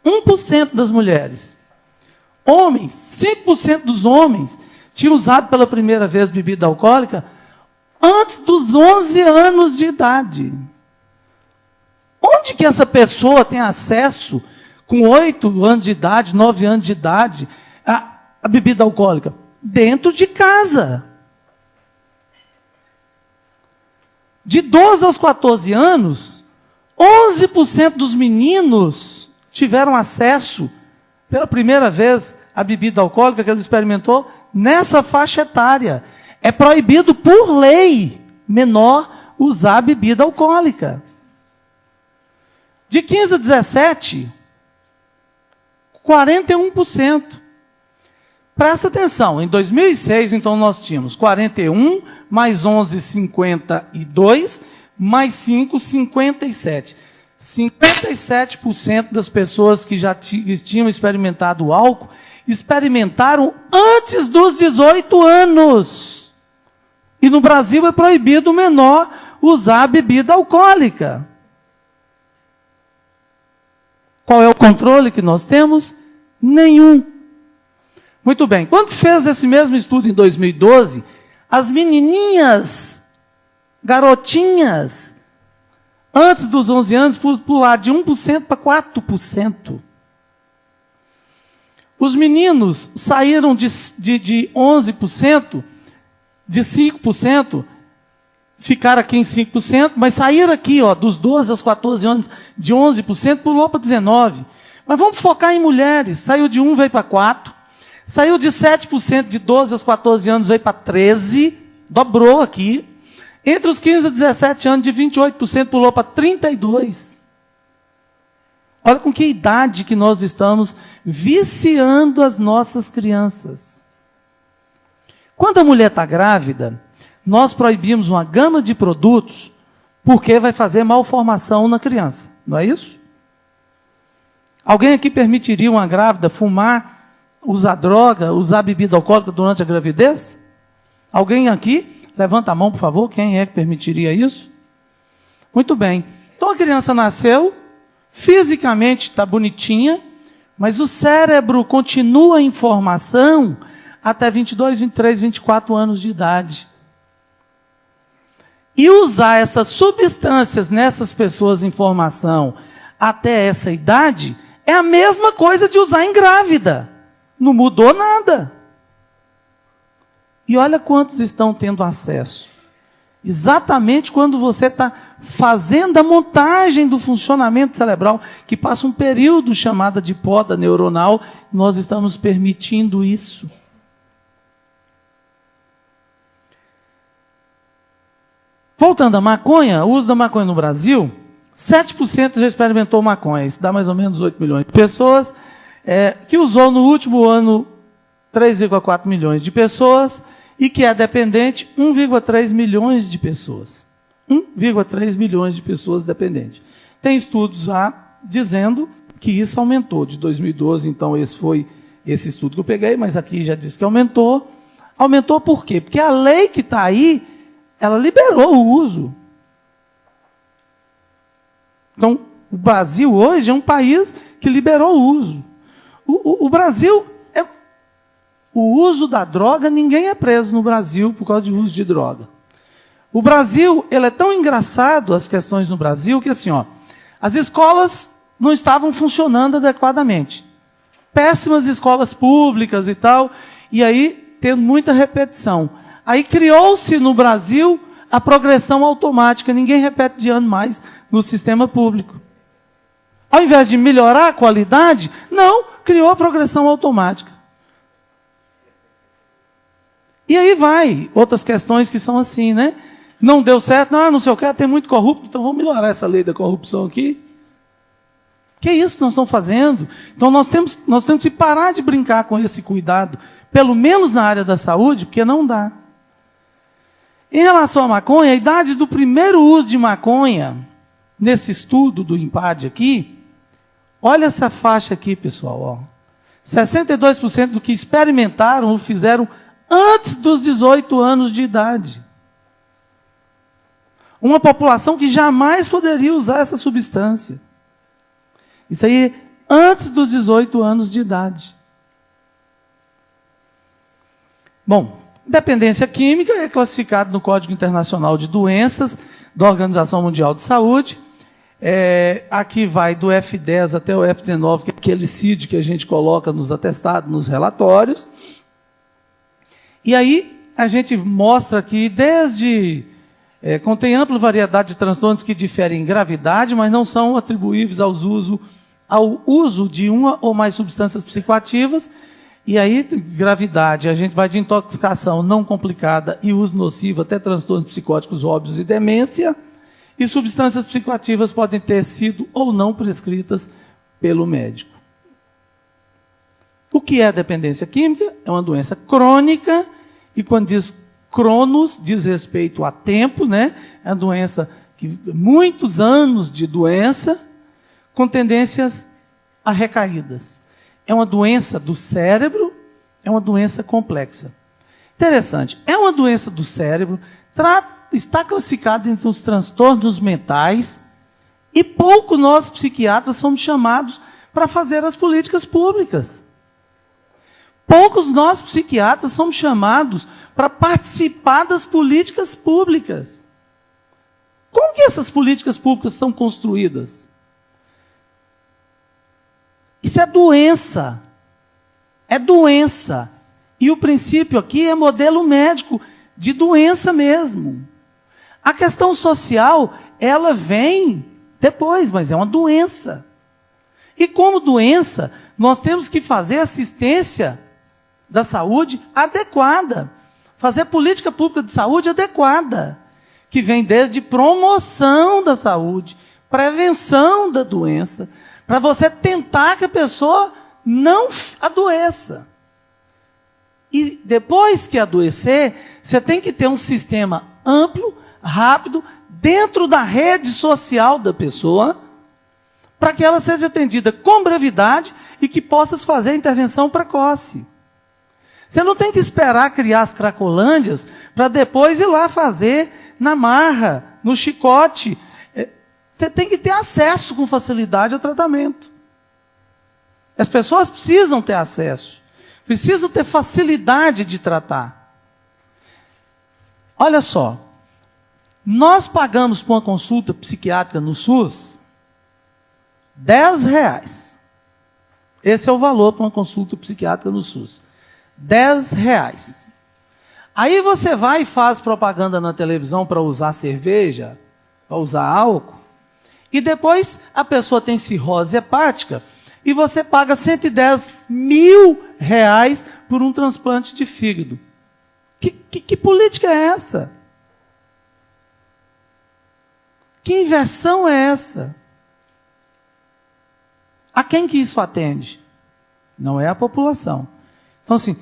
1% das mulheres. Homens, 5% dos homens tinham usado pela primeira vez bebida alcoólica antes dos 11 anos de idade. Onde que essa pessoa tem acesso, com 8 anos de idade, 9 anos de idade, a bebida alcoólica? Dentro de casa. De 12 aos 14 anos, 11% dos meninos tiveram acesso, pela primeira vez, à bebida alcoólica que ele experimentou nessa faixa etária. É proibido, por lei, menor usar bebida alcoólica. De 15 a 17, 41%. Presta atenção, em 2006, então, nós tínhamos 41, mais 11, 52, mais 5, 57. 57% das pessoas que já tinham experimentado álcool, experimentaram antes dos 18 anos. E no Brasil é proibido o menor usar bebida alcoólica. Qual é o controle que nós temos? Nenhum. Muito bem. Quando fez esse mesmo estudo em 2012, as menininhas, garotinhas, antes dos 11 anos, pularam de 1% para 4%. Os meninos saíram de 11%, de 5%, ficaram aqui em 5%, mas saíram aqui, dos 12 aos 14 anos, de 11%, pulou para 19%. Mas vamos focar em mulheres. Saiu de 1%, veio para 4%. Saiu de 7% de 12 aos 14 anos, veio para 13%, dobrou aqui. Entre os 15 e 17 anos, de 28%, pulou para 32%. Olha com que idade que nós estamos viciando as nossas crianças. Quando a mulher está grávida, nós proibimos uma gama de produtos, porque vai fazer malformação na criança. Não é isso? Alguém aqui permitiria uma grávida fumar, usar droga, usar bebida alcoólica durante a gravidez? Alguém aqui? Levanta a mão, por favor. Quem é que permitiria isso? Muito bem. Então a criança nasceu, fisicamente está bonitinha, mas o cérebro continua em formação até 22, 23, 24 anos de idade. E usar essas substâncias nessas pessoas em formação até essa idade é a mesma coisa de usar em grávida. Não mudou nada. E olha quantos estão tendo acesso. Exatamente quando você está fazendo a montagem do funcionamento cerebral, que passa um período chamado de poda neuronal, nós estamos permitindo isso. Voltando à maconha, o uso da maconha no Brasil, 7% já experimentou maconha. Isso dá mais ou menos 8 milhões de pessoas, que usou no último ano 3,4 milhões de pessoas e que é dependente 1,3 milhões de pessoas. 1,3 milhões de pessoas dependentes. Tem estudos já dizendo que isso aumentou. De 2012, então, esse foi esse estudo que eu peguei, mas aqui já diz que aumentou. Aumentou por quê? Porque a lei que está aí, ela liberou o uso. Então, o Brasil hoje é um país que liberou o uso. O Brasil, o uso da droga, ninguém é preso no Brasil por causa de uso de droga. O Brasil, ele é tão engraçado, as questões no Brasil, que assim, as escolas não estavam funcionando adequadamente. Péssimas escolas públicas e tal, e aí tendo muita repetição. Aí criou-se no Brasil a progressão automática, ninguém repete de ano mais no sistema público. Ao invés de melhorar a qualidade, não, criou a progressão automática. E aí vai, outras questões que são assim, né? Não deu certo, não sei o que, tem muito corrupto, então vamos melhorar essa lei da corrupção aqui. Que é isso que nós estamos fazendo? Então nós temos que parar de brincar com esse cuidado, pelo menos na área da saúde, porque não dá. Em relação à maconha, a idade do primeiro uso de maconha, nesse estudo do INPAD aqui, olha essa faixa aqui, pessoal. 62% do que experimentaram o fizeram antes dos 18 anos de idade. Uma população que jamais poderia usar essa substância. Isso aí antes dos 18 anos de idade. Bom, dependência química é classificado no Código Internacional de Doenças da Organização Mundial de Saúde. Aqui vai do F10 até o F19, que é aquele CID que a gente coloca nos atestados, nos relatórios. E aí a gente mostra aqui contém ampla variedade de transtornos que diferem em gravidade, mas não são atribuíveis ao uso de uma ou mais substâncias psicoativas. E aí, gravidade, a gente vai de intoxicação não complicada e uso nocivo até transtornos psicóticos óbvios e demência. E substâncias psicoativas podem ter sido ou não prescritas pelo médico. O que é dependência química? É uma doença crônica, e quando diz cronos, diz respeito a tempo, né? É uma doença que muitos anos de doença, com tendências a recaídas. É uma doença do cérebro, é uma doença complexa. Interessante, é uma doença do cérebro, está classificada entre os transtornos mentais, e pouco nós, psiquiatras, somos chamados para fazer as políticas públicas. Poucos nós, psiquiatras, somos chamados para participar das políticas públicas. Como que essas políticas públicas são construídas? Isso é doença. É doença. E o princípio aqui é modelo médico de doença mesmo. A questão social, ela vem depois, mas é uma doença. E como doença, nós temos que fazer assistência da saúde adequada. Fazer política pública de saúde adequada. Que vem desde promoção da saúde, prevenção da doença, para você tentar que a pessoa não adoeça. E depois que adoecer, você tem que ter um sistema amplo, rápido, dentro da rede social da pessoa, para que ela seja atendida com brevidade e que possa fazer a intervenção precoce. Você não tem que esperar criar as cracolândias para depois ir lá fazer na marra, no chicote. Você tem que ter acesso com facilidade ao tratamento. As pessoas precisam ter acesso. Precisam ter facilidade de tratar. Olha só. Nós pagamos por uma consulta psiquiátrica no SUS R$10. Esse é o valor para uma consulta psiquiátrica no SUS. R$10. Aí você vai e faz propaganda na televisão para usar cerveja, para usar álcool, e depois a pessoa tem cirrose hepática, e você paga R$110 mil por um transplante de fígado. Que política é essa? Que inversão é essa? A quem que isso atende? Não é a população. Então, assim,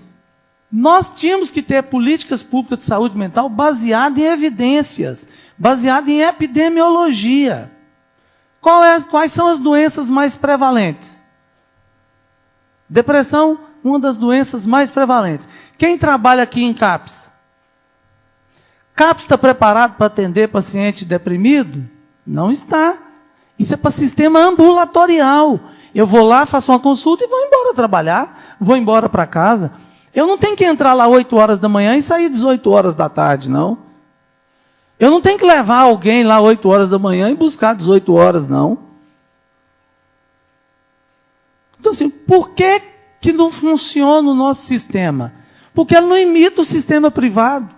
nós tínhamos que ter políticas públicas de saúde mental baseadas em evidências, baseadas em epidemiologia. Quais são as doenças mais prevalentes? Depressão, uma das doenças mais prevalentes. Quem trabalha aqui em CAPS? CAPS está preparado para atender paciente deprimido? Não está. Isso é para sistema ambulatorial. Eu vou lá, faço uma consulta e vou embora trabalhar, vou embora para casa. Eu não tenho que entrar lá 8 horas da manhã e sair 18 horas da tarde, não. Eu não tenho que levar alguém lá 8 horas da manhã e buscar 18 horas, não. Então, assim, por que não funciona o nosso sistema? Porque ele não imita o sistema privado.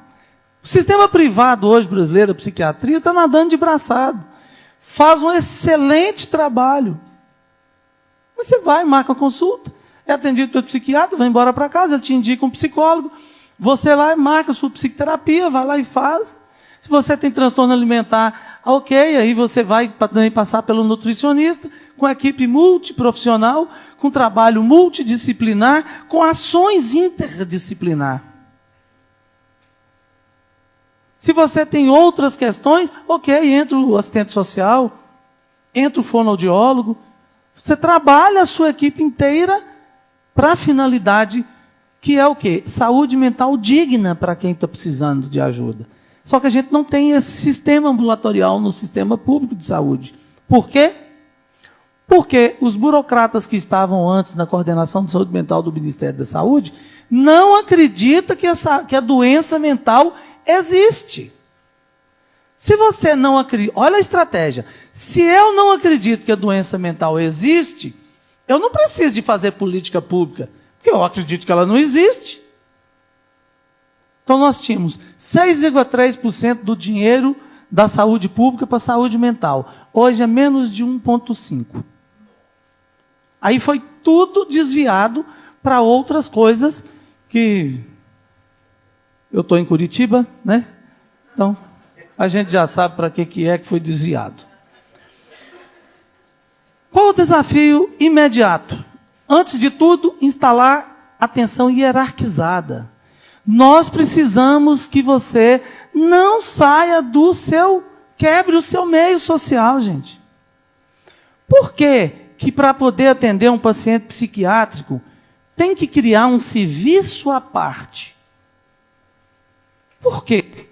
O sistema privado hoje brasileiro, a psiquiatria, está nadando de braçado. Faz um excelente trabalho. Mas você vai, marca a consulta, é atendido pelo psiquiatra, vai embora para casa, ele te indica um psicólogo, você lá marca a sua psicoterapia, vai lá e faz. Se você tem transtorno alimentar, ok, aí você vai também passar pelo nutricionista, com a equipe multiprofissional, com trabalho multidisciplinar, com ações interdisciplinar. Se você tem outras questões, ok, entra o assistente social, entra o fonoaudiólogo, você trabalha a sua equipe inteira para a finalidade que é o quê? Saúde mental digna para quem está precisando de ajuda. Só que a gente não tem esse sistema ambulatorial no sistema público de saúde. Por quê? Porque os burocratas que estavam antes na coordenação de saúde mental do Ministério da Saúde não acreditam que a doença mental existe. Se você não acredita, olha a estratégia. Se eu não acredito que a doença mental existe, eu não preciso de fazer política pública, porque eu acredito que ela não existe. Então nós tínhamos 6,3% do dinheiro da saúde pública para a saúde mental. Hoje é menos de 1,5%. Aí foi tudo desviado para outras coisas que... Eu estou em Curitiba, né? Então, a gente já sabe para que foi desviado. Qual o desafio imediato? Antes de tudo, instalar atenção hierarquizada. Nós precisamos que você não saia do quebre o seu meio social, gente. Por quê? Que para poder atender um paciente psiquiátrico, tem que criar um serviço à parte. Por quê?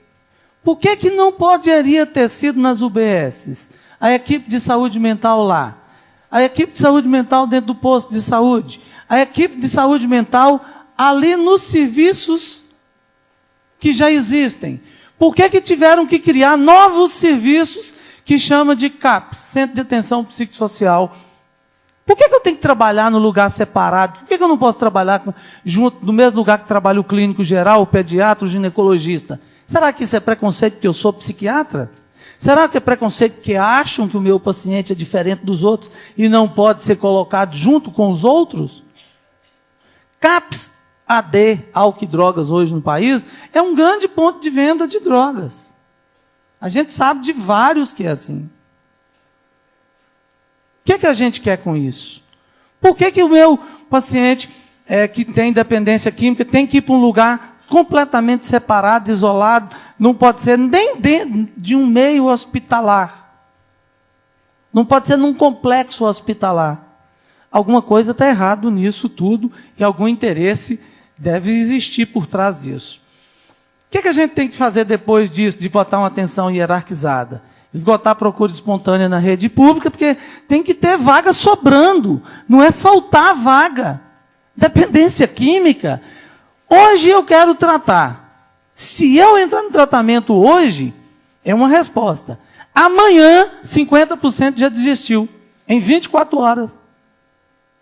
Por que não poderia ter sido nas UBSs? A equipe de saúde mental lá, a equipe de saúde mental dentro do posto de saúde, a equipe de saúde mental ali nos serviços que já existem. Por que tiveram que criar novos serviços que chama de CAPS, Centro de Atenção Psicossocial? Por que eu tenho que trabalhar no lugar separado? Por que eu não posso trabalhar junto, no mesmo lugar que trabalha o clínico geral, o pediatra, o ginecologista? Será que isso é preconceito porque eu sou psiquiatra? Será que é preconceito porque acham que o meu paciente é diferente dos outros e não pode ser colocado junto com os outros? CAPS AD, álcool e drogas hoje no país, é um grande ponto de venda de drogas. A gente sabe de vários que é assim. O que a gente quer com isso? Por que o meu paciente que tem dependência química tem que ir para um lugar completamente separado, isolado, não pode ser nem dentro de um meio hospitalar? Não pode ser num complexo hospitalar. Alguma coisa está errado nisso tudo e algum interesse deve existir por trás disso. O que a gente tem que fazer depois disso, de botar uma atenção hierarquizada? Esgotar a procura espontânea na rede pública, porque tem que ter vaga sobrando, não é faltar vaga. Dependência química. Hoje eu quero tratar. Se eu entrar no tratamento hoje, é uma resposta. Amanhã, 50% já desistiu, em 24 horas.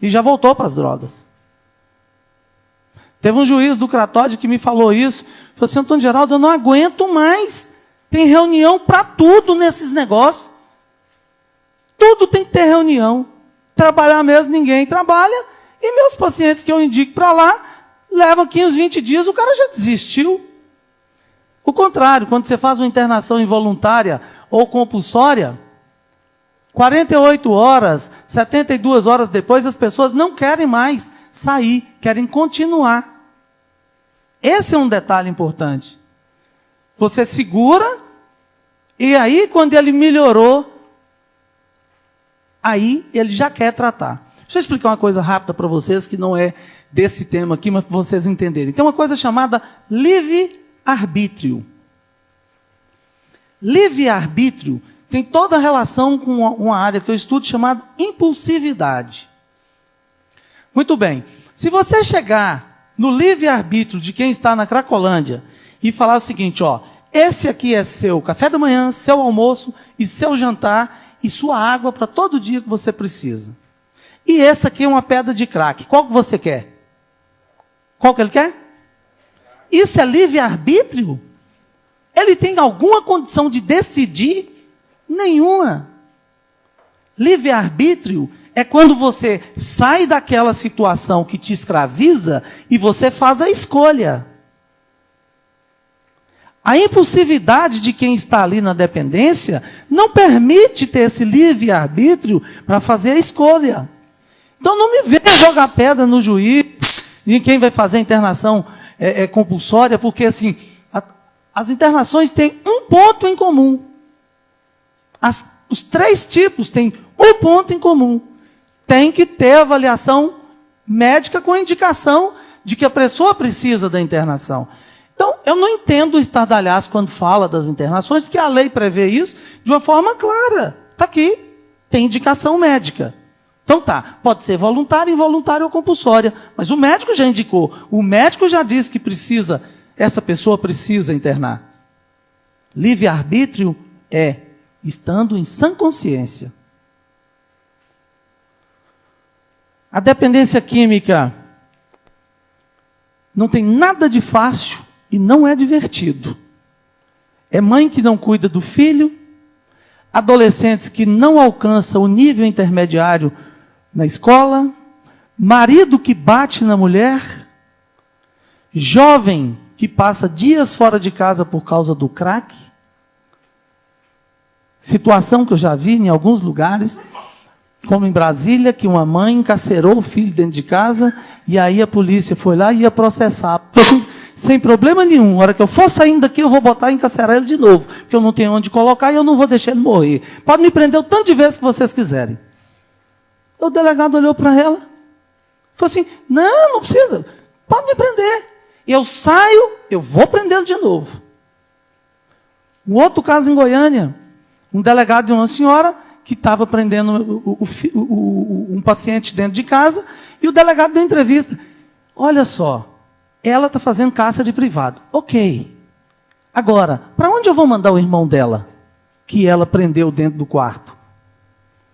E já voltou para as drogas. Teve um juiz do Cratóide que me falou isso. Falou assim, Antônio Geraldo, eu não aguento mais. Tem reunião para tudo nesses negócios. Tudo tem que ter reunião. Trabalhar mesmo, ninguém trabalha. E meus pacientes que eu indico para lá, levam 15, 20 dias, o cara já desistiu. O contrário, quando você faz uma internação involuntária ou compulsória, 48 horas, 72 horas depois, as pessoas não querem mais sair, querem continuar. Esse é um detalhe importante. Você segura, e aí, quando ele melhorou, aí ele já quer tratar. Deixa eu explicar uma coisa rápida para vocês, que não é desse tema aqui, mas para vocês entenderem. Tem uma coisa chamada livre-arbítrio. Livre-arbítrio tem toda a relação com uma área que eu estudo chamada impulsividade. Muito bem. Se você chegar no livre-arbítrio de quem está na Cracolândia e falar o seguinte, ó, esse aqui é seu café da manhã, seu almoço e seu jantar e sua água para todo dia que você precisa. E essa aqui é uma pedra de crack. Qual que você quer? Qual que ele quer? Isso é livre-arbítrio? Ele tem alguma condição de decidir? Nenhuma. Livre-arbítrio é quando você sai daquela situação que te escraviza e você faz a escolha. A impulsividade de quem está ali na dependência não permite ter esse livre-arbítrio para fazer a escolha. Então não me venha jogar pedra no juiz, em quem vai fazer a internação compulsória, porque assim, as internações têm um ponto em comum. Os 3 tipos têm um ponto em comum. Tem que ter avaliação médica com indicação de que a pessoa precisa da internação. Então, eu não entendo o estardalhaço quando fala das internações, porque a lei prevê isso de uma forma clara. Está aqui, tem indicação médica. Então tá, pode ser voluntária, involuntária ou compulsória. Mas o médico já indicou, o médico já disse que precisa, essa pessoa precisa internar. Livre-arbítrio é estando em sã consciência. A dependência química não tem nada de fácil e não é divertido. É mãe que não cuida do filho, adolescentes que não alcançam o nível intermediário na escola, marido que bate na mulher, jovem que passa dias fora de casa por causa do crack. Situação que eu já vi em alguns lugares, como em Brasília, que uma mãe encarcerou o filho dentro de casa, e aí a polícia foi lá e ia processar. Assim, sem problema nenhum. A hora que eu for saindo daqui, eu vou botar e encarcerar ele de novo, porque eu não tenho onde colocar e eu não vou deixar ele morrer. Pode me prender o tanto de vezes que vocês quiserem. O delegado olhou para ela, falou assim, não precisa, pode me prender. Eu saio, eu vou prendê-lo de novo. Um outro caso em Goiânia, um delegado de uma senhora que estava prendendo um paciente dentro de casa, e o delegado deu entrevista. Olha só, ela está fazendo cárcere privado. Ok. Agora, para onde eu vou mandar o irmão dela, que ela prendeu dentro do quarto?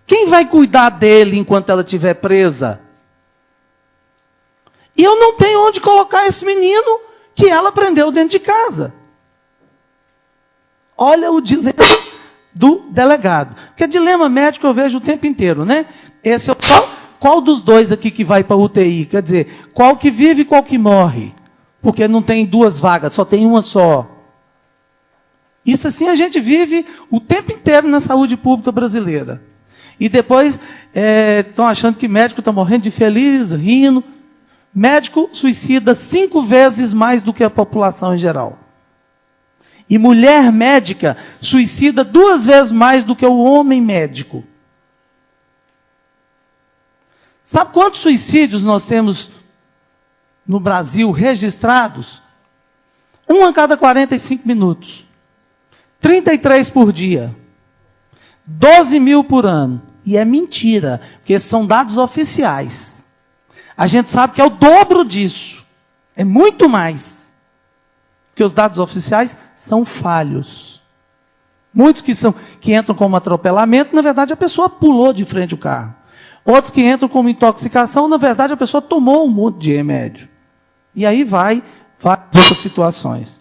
Quem vai cuidar dele enquanto ela estiver presa? E eu não tenho onde colocar esse menino que ela prendeu dentro de casa. Olha o dilema do delegado. Porque dilema médico eu vejo o tempo inteiro, né? Esse é qual dos dois aqui que vai para a UTI? Quer dizer, qual que vive e qual que morre? Porque não tem 2 vagas, só tem uma só. Isso assim a gente vive o tempo inteiro na saúde pública brasileira. E depois estão achando que médico está morrendo de feliz, rindo. Médico suicida 5 vezes mais do que a população em geral. E mulher médica suicida 2 vezes mais do que o homem médico. Sabe quantos suicídios nós temos no Brasil registrados? 1 a cada 45 minutos. 33 por dia. 12 mil por ano. E é mentira, porque esses são dados oficiais. A gente sabe que é o dobro disso. É muito mais. Porque os dados oficiais são falhos. Muitos que entram como atropelamento, na verdade a pessoa pulou de frente ao carro. Outros que entram como intoxicação, na verdade a pessoa tomou um monte de remédio. E aí vai outras situações.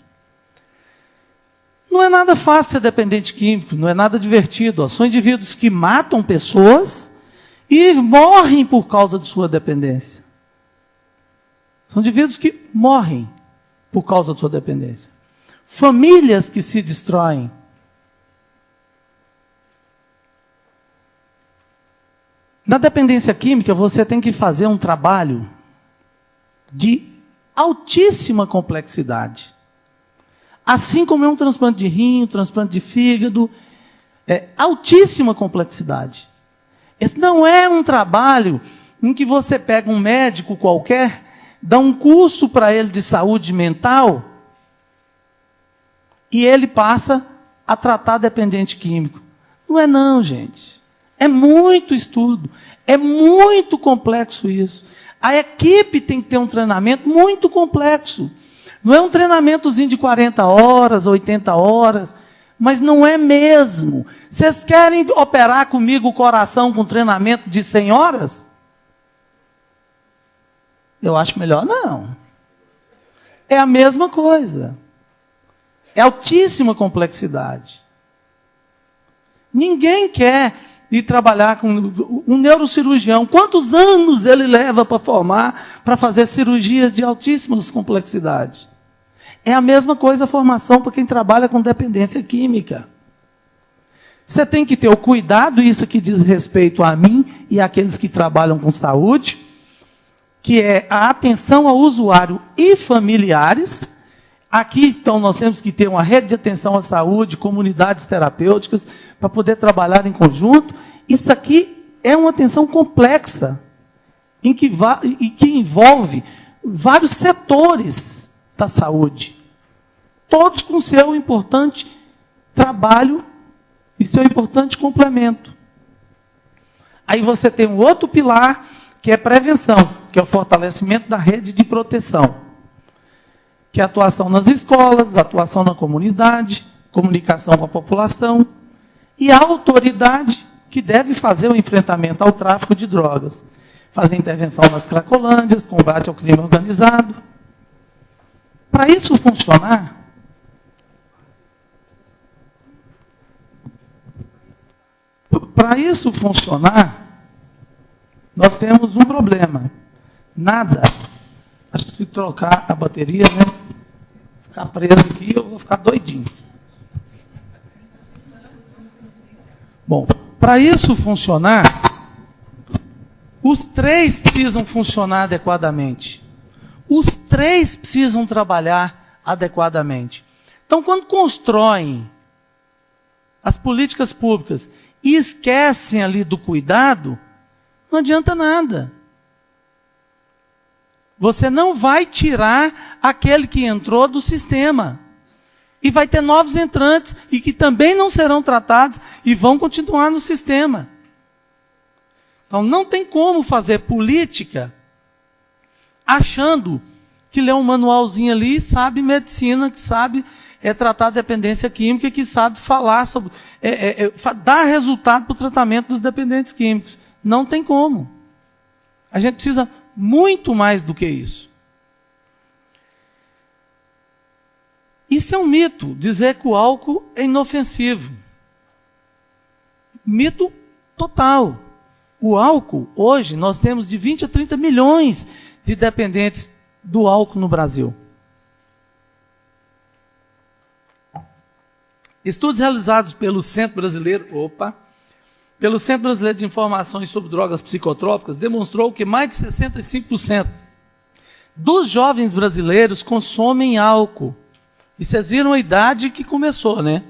Não é nada fácil ser dependente químico, não é nada divertido. São indivíduos que matam pessoas e morrem por causa de sua dependência. São indivíduos que morrem por causa de sua dependência. Famílias que se destroem. Na dependência química, você tem que fazer um trabalho de altíssima complexidade. Assim como é um transplante de rim, um transplante de fígado, altíssima complexidade. Esse não é um trabalho em que você pega um médico qualquer, dá um curso para ele de saúde mental e ele passa a tratar dependente químico. Não é não, gente. É muito estudo, é muito complexo isso. A equipe tem que ter um treinamento muito complexo. Não é um treinamentozinho de 40 horas, 80 horas, mas não é mesmo. Vocês querem operar comigo o coração com treinamento de 100 horas? Eu acho melhor não. É a mesma coisa. É altíssima complexidade. Ninguém quer ir trabalhar com um neurocirurgião. Quantos anos ele leva para formar, para fazer cirurgias de altíssimas complexidades? É a mesma coisa a formação para quem trabalha com dependência química. Você tem que ter o cuidado, isso que diz respeito a mim e àqueles que trabalham com saúde, que é a atenção ao usuário e familiares. Aqui, então, nós temos que ter uma rede de atenção à saúde, comunidades terapêuticas, para poder trabalhar em conjunto. Isso aqui é uma atenção complexa, e que envolve vários setores da saúde, todos com seu importante trabalho e seu importante complemento. Aí você tem um outro pilar, que é prevenção, que é o fortalecimento da rede de proteção, que é a atuação nas escolas, a atuação na comunidade, comunicação com a população, e a autoridade, que deve fazer o enfrentamento ao tráfico de drogas, fazer intervenção nas cracolândias, combate ao crime organizado. Para isso funcionar, nós temos um problema. Nada. Acho que se trocar a bateria, né? Ficar preso aqui, eu vou ficar doidinho. Bom, para isso funcionar, os três precisam funcionar adequadamente. Os três precisam trabalhar adequadamente. Então, quando constroem as políticas públicas e esquecem ali do cuidado, não adianta nada. Você não vai tirar aquele que entrou do sistema. E vai ter novos entrantes e que também não serão tratados e vão continuar no sistema. Então, não tem como fazer política achando que lê um manualzinho ali e sabe medicina, que sabe tratar a dependência química, que sabe falar sobre, dar resultado para o tratamento dos dependentes químicos. Não tem como. A gente precisa muito mais do que isso. Isso é um mito, dizer que o álcool é inofensivo. Mito total. O álcool, hoje, nós temos de 20 a 30 milhões de dependentes do álcool no Brasil. Estudos realizados pelo Centro Brasileiro de Informações sobre Drogas Psicotrópicas demonstrou que mais de 65% dos jovens brasileiros consomem álcool. E vocês viram a idade que começou, né?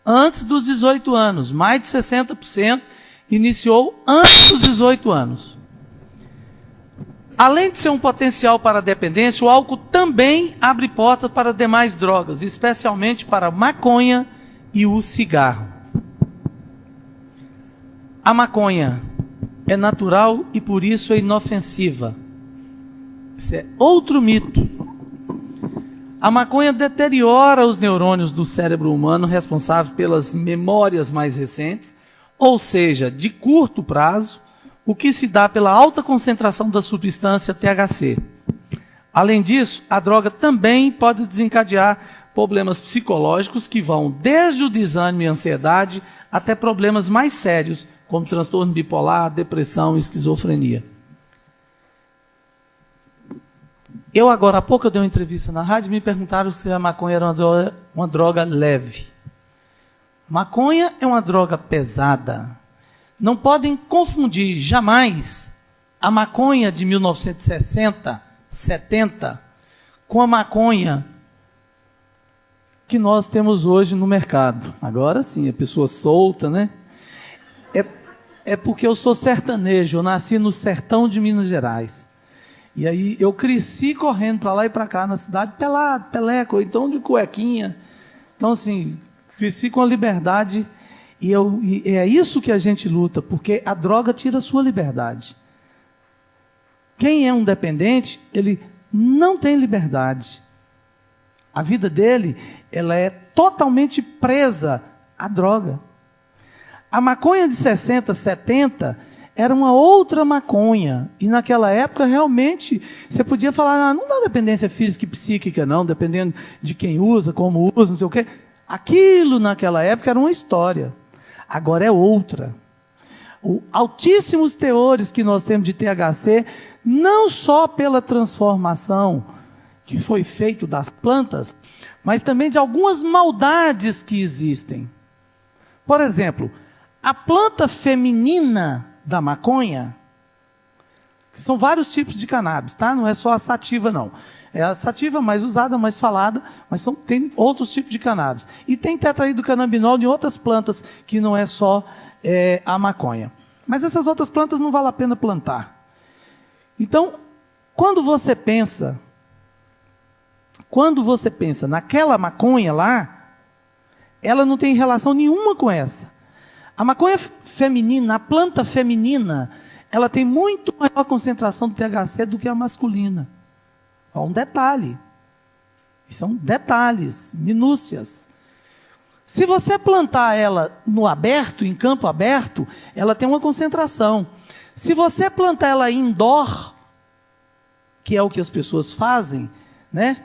Antes dos 18 anos. Mais de 60% iniciou antes dos 18 anos. Além de ser um potencial para a dependência, o álcool também abre portas para demais drogas, especialmente para a maconha e o cigarro. A maconha é natural e por isso é inofensiva. Esse é outro mito. A maconha deteriora os neurônios do cérebro humano responsáveis pelas memórias mais recentes, ou seja, de curto prazo, o que se dá pela alta concentração da substância THC. Além disso, a droga também pode desencadear problemas psicológicos que vão desde o desânimo e ansiedade até problemas mais sérios, como transtorno bipolar, depressão e esquizofrenia. Agora há pouco, eu dei uma entrevista na rádio e me perguntaram se a maconha era uma droga leve. Maconha é uma droga pesada. não podem confundir jamais a maconha de 1960, 70, com a maconha que nós temos hoje no mercado. Agora sim, a pessoa solta, né? É porque eu sou sertanejo, eu nasci no sertão de Minas Gerais. E aí eu cresci correndo para lá e para cá na cidade, pelado, peleco, ou então de cuequinha. Então, assim, cresci com a liberdade e é isso que a gente luta, porque a droga tira a sua liberdade. Quem é um dependente, ele não tem liberdade. A vida dele, ela é totalmente presa à droga. A maconha de 60, 70 era uma outra maconha. E naquela época, realmente, você podia falar, não dá dependência física e psíquica, não, dependendo de quem usa, como usa, não sei o quê. Aquilo, naquela época, era uma história. Agora é outra. Os altíssimos teores que nós temos de THC, não só pela transformação que foi feita das plantas, mas também de algumas maldades que existem. Por exemplo, a planta feminina da maconha, que são vários tipos de cannabis, tá? Não é só a sativa, não. É a sativa mais usada, mais falada, mas tem outros tipos de cannabis. E tem tetraidrocannabinol em outras plantas, que não é só a maconha. Mas essas outras plantas não vale a pena plantar. Então, quando você pensa naquela maconha lá, ela não tem relação nenhuma com essa. A maconha feminina, a planta feminina, ela tem muito maior concentração de THC do que a masculina. É um detalhe. São detalhes, minúcias. Se você plantar ela no aberto, em campo aberto, ela tem uma concentração. Se você plantar ela indoor, que é o que as pessoas fazem, né?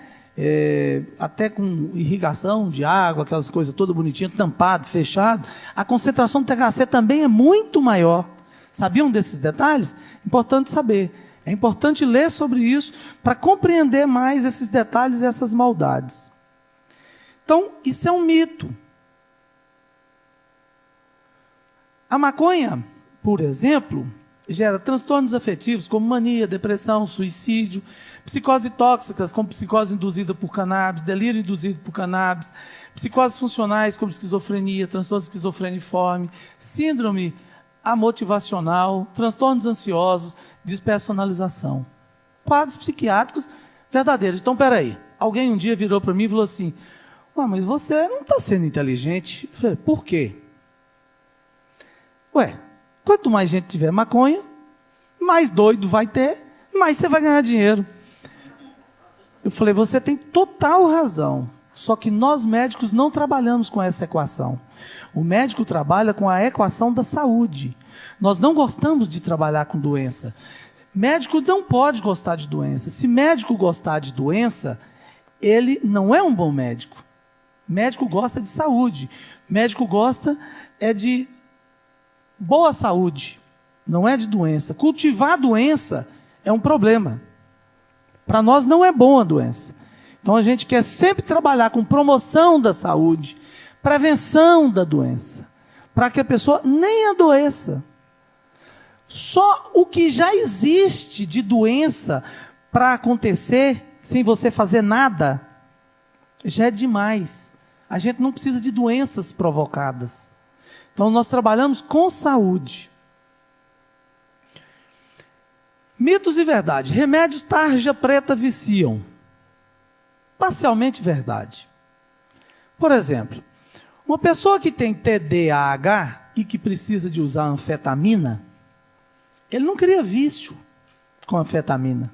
Até com irrigação de água, aquelas coisas todas bonitinhas, tampado, fechado, a concentração de THC também é muito maior. Sabiam desses detalhes? Importante saber. É importante ler sobre isso para compreender mais esses detalhes e essas maldades. Então, isso é um mito. A maconha, por exemplo, gera transtornos afetivos como mania, depressão, suicídio, psicose tóxicas como psicose induzida por cannabis, delírio induzido por cannabis, psicoses funcionais como esquizofrenia, transtorno esquizofreniforme, síndrome amotivacional, transtornos ansiosos, despersonalização. Quadros psiquiátricos verdadeiros. Então, peraí, alguém um dia virou para mim e falou assim, mas você não está sendo inteligente. Eu falei, por quê? Quanto mais gente tiver maconha, mais doido vai ter, mais você vai ganhar dinheiro. Eu falei, você tem total razão. Só que nós médicos não trabalhamos com essa equação. O médico trabalha com a equação da saúde. Nós não gostamos de trabalhar com doença. Médico não pode gostar de doença. Se médico gostar de doença, ele não é um bom médico. Médico gosta de saúde. Médico gosta de boa saúde, não é de doença. Cultivar a doença é um problema. Para nós não é bom a doença. Então a gente quer sempre trabalhar com promoção da saúde, prevenção da doença, para que a pessoa nem adoeça. Só o que já existe de doença para acontecer, sem você fazer nada, já é demais. A gente não precisa de doenças provocadas. Então, nós trabalhamos com saúde. Mitos e verdade. Remédios tarja preta viciam. Parcialmente verdade. Por exemplo, uma pessoa que tem TDAH e que precisa de usar anfetamina, ele não cria vício com anfetamina.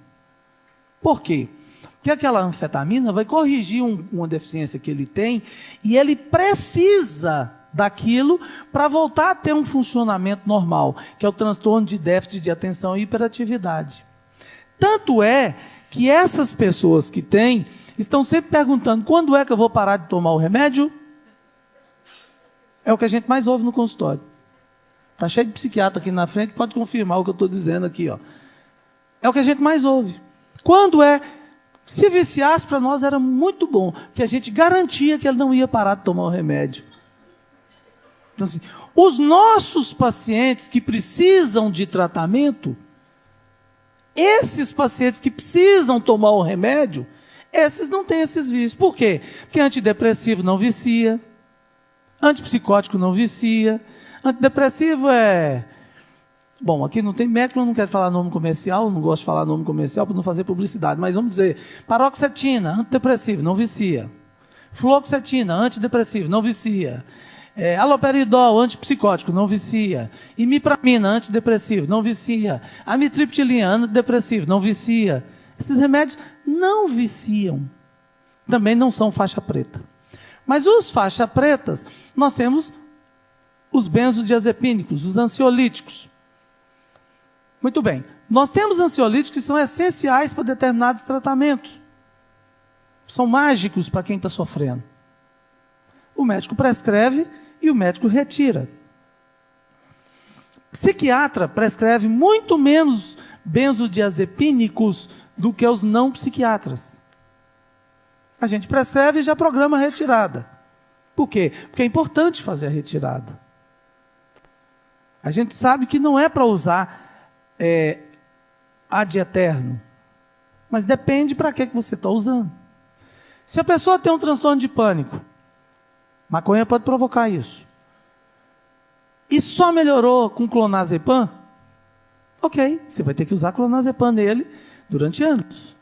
Por quê? Porque aquela anfetamina vai corrigir uma deficiência que ele tem e ele precisa daquilo para voltar a ter um funcionamento normal, que é o transtorno de déficit de atenção e hiperatividade. Tanto é que essas pessoas que têm, estão sempre perguntando, quando é que eu vou parar de tomar o remédio? É o que a gente mais ouve no consultório. Está cheio de psiquiatra aqui na frente, pode confirmar o que eu estou dizendo aqui. É o que a gente mais ouve. Quando é? Se viciasse para nós era muito bom, porque a gente garantia que ele não ia parar de tomar o remédio. Então, assim, os nossos pacientes que precisam de tratamento, esses pacientes que precisam tomar o remédio, esses não têm esses vícios. Por quê? Porque antidepressivo não vicia, antipsicótico não vicia, antidepressivo é... Bom, aqui não tem médico, eu não quero falar nome comercial, não gosto de falar nome comercial para não fazer publicidade, mas vamos dizer, paroxetina, antidepressivo, não vicia. Fluoxetina, antidepressivo, não vicia. Haloperidol, antipsicótico, não vicia. Imipramina, antidepressivo, não vicia. Amitriptilina, antidepressivo, não vicia. Esses remédios não viciam. Também não são faixa preta. Mas os faixa pretas, nós temos os benzodiazepínicos, os ansiolíticos. Muito bem. Nós temos ansiolíticos que são essenciais para determinados tratamentos. São mágicos para quem está sofrendo. O médico prescreve e o médico retira. Psiquiatra prescreve muito menos benzodiazepínicos do que os não psiquiatras. A gente prescreve e já programa a retirada. Por quê? Porque é importante fazer a retirada. A gente sabe que não é para usar ad eterno, mas depende para que você está usando. Se a pessoa tem um transtorno de pânico, maconha pode provocar isso. E só melhorou com clonazepam? Ok, você vai ter que usar clonazepam nele durante anos.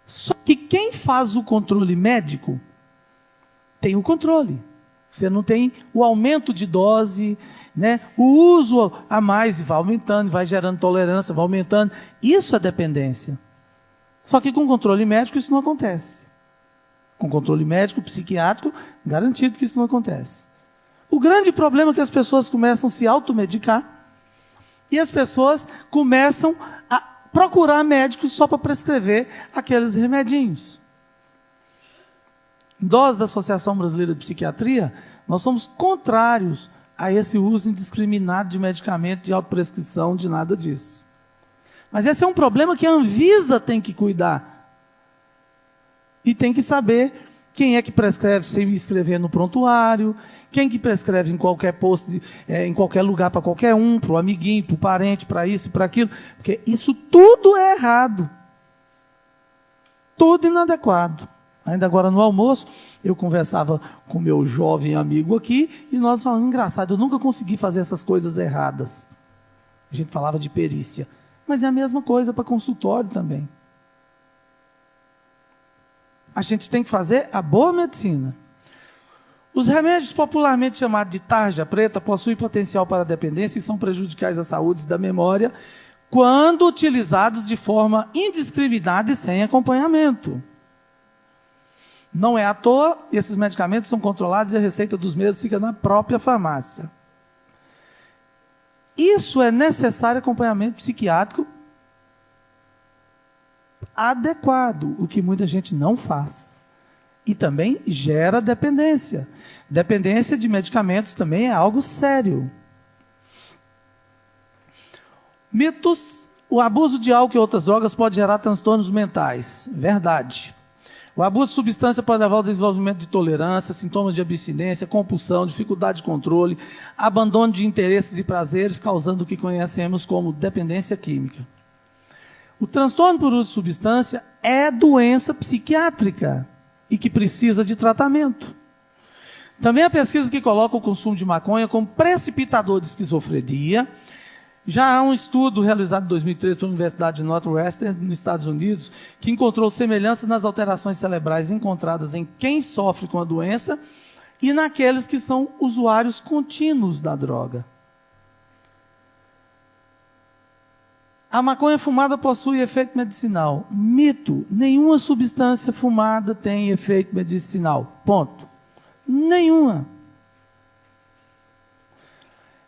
Só que quem faz o controle médico tem o controle. Você não tem o aumento de dose, né? O uso a mais vai aumentando, vai gerando tolerância, vai aumentando. Isso é dependência. Só que com controle médico isso não acontece. Com controle médico, psiquiátrico, garantido que isso não acontece. O grande problema é que as pessoas começam a se automedicar e as pessoas começam a procurar médicos só para prescrever aqueles remedinhos. Nós, da Associação Brasileira de Psiquiatria, nós somos contrários a esse uso indiscriminado de medicamento, de autoprescrição, de nada disso. Mas esse é um problema que a Anvisa tem que cuidar. E tem que saber quem é que prescreve sem escrever no prontuário, quem que prescreve em qualquer posto, em qualquer lugar para qualquer um, para o amiguinho, para o parente, para isso e para aquilo. Porque isso tudo é errado. Tudo inadequado. Ainda agora no almoço, eu conversava com meu jovem amigo aqui, e nós falamos, engraçado, eu nunca consegui fazer essas coisas erradas. A gente falava de perícia. Mas é a mesma coisa para consultório também. A gente tem que fazer a boa medicina. Os remédios popularmente chamados de tarja preta possuem potencial para a dependência e são prejudiciais à saúde e da memória quando utilizados de forma indiscriminada e sem acompanhamento. Não é à toa, esses medicamentos são controlados e a receita dos mesmos fica na própria farmácia. Isso é necessário acompanhamento psiquiátrico adequado, o que muita gente não faz. E também gera dependência. Dependência de medicamentos também é algo sério. Mitos: o abuso de álcool e outras drogas pode gerar transtornos mentais. Verdade. O abuso de substância pode levar ao desenvolvimento de tolerância, sintomas de abstinência, compulsão, dificuldade de controle, abandono de interesses e prazeres, causando o que conhecemos como dependência química. O transtorno por uso de substância é doença psiquiátrica e que precisa de tratamento. Também há pesquisa que coloca o consumo de maconha como precipitador de esquizofrenia. Já há um estudo realizado em 2013 pela Universidade de Northwestern, nos Estados Unidos, que encontrou semelhança nas alterações cerebrais encontradas em quem sofre com a doença e naqueles que são usuários contínuos da droga. A maconha fumada possui efeito medicinal. Mito: nenhuma substância fumada tem efeito medicinal. Ponto. Nenhuma.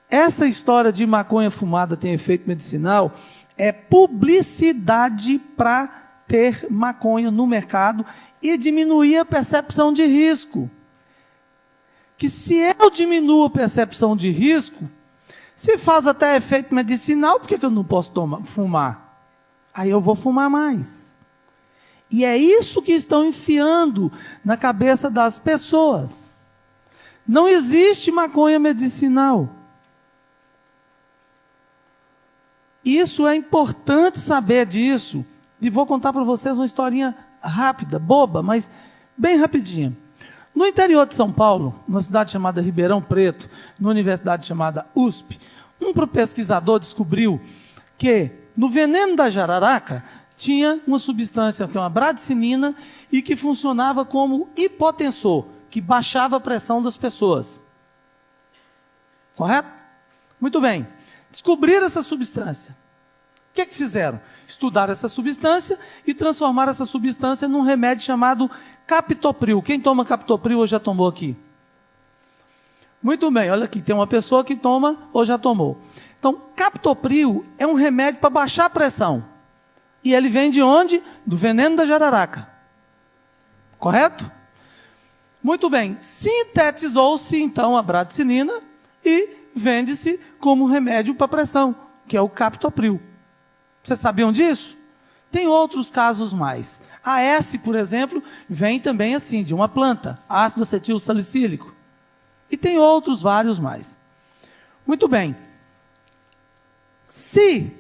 Essa história de maconha fumada tem efeito medicinal é publicidade para ter maconha no mercado e diminuir a percepção de risco. Que se eu diminuo a percepção de risco, se faz até efeito medicinal, por que eu não posso fumar? Aí eu vou fumar mais. E é isso que estão enfiando na cabeça das pessoas. Não existe maconha medicinal. Isso é importante saber disso. E vou contar para vocês uma historinha rápida, boba, mas bem rapidinha. No interior de São Paulo, numa cidade chamada Ribeirão Preto, numa universidade chamada USP, um pesquisador descobriu que no veneno da jararaca tinha uma substância que é uma bradicinina e que funcionava como hipotensor, que baixava a pressão das pessoas. Correto? Muito bem. Descobriram essa substância. O que fizeram? Estudaram essa substância e transformaram essa substância num remédio chamado captopril. Quem toma captopril ou já tomou aqui? Muito bem, olha aqui, tem uma pessoa que toma ou já tomou. Então, captopril é um remédio para baixar a pressão. E ele vem de onde? Do veneno da jararaca. Correto? Muito bem, sintetizou-se então a bradicinina e vende-se como remédio para pressão, que é o captopril. Vocês sabiam disso? Tem outros casos mais. A S, por exemplo, vem também assim, de uma planta, ácido acetil salicílico. E tem outros vários mais. Muito bem. Se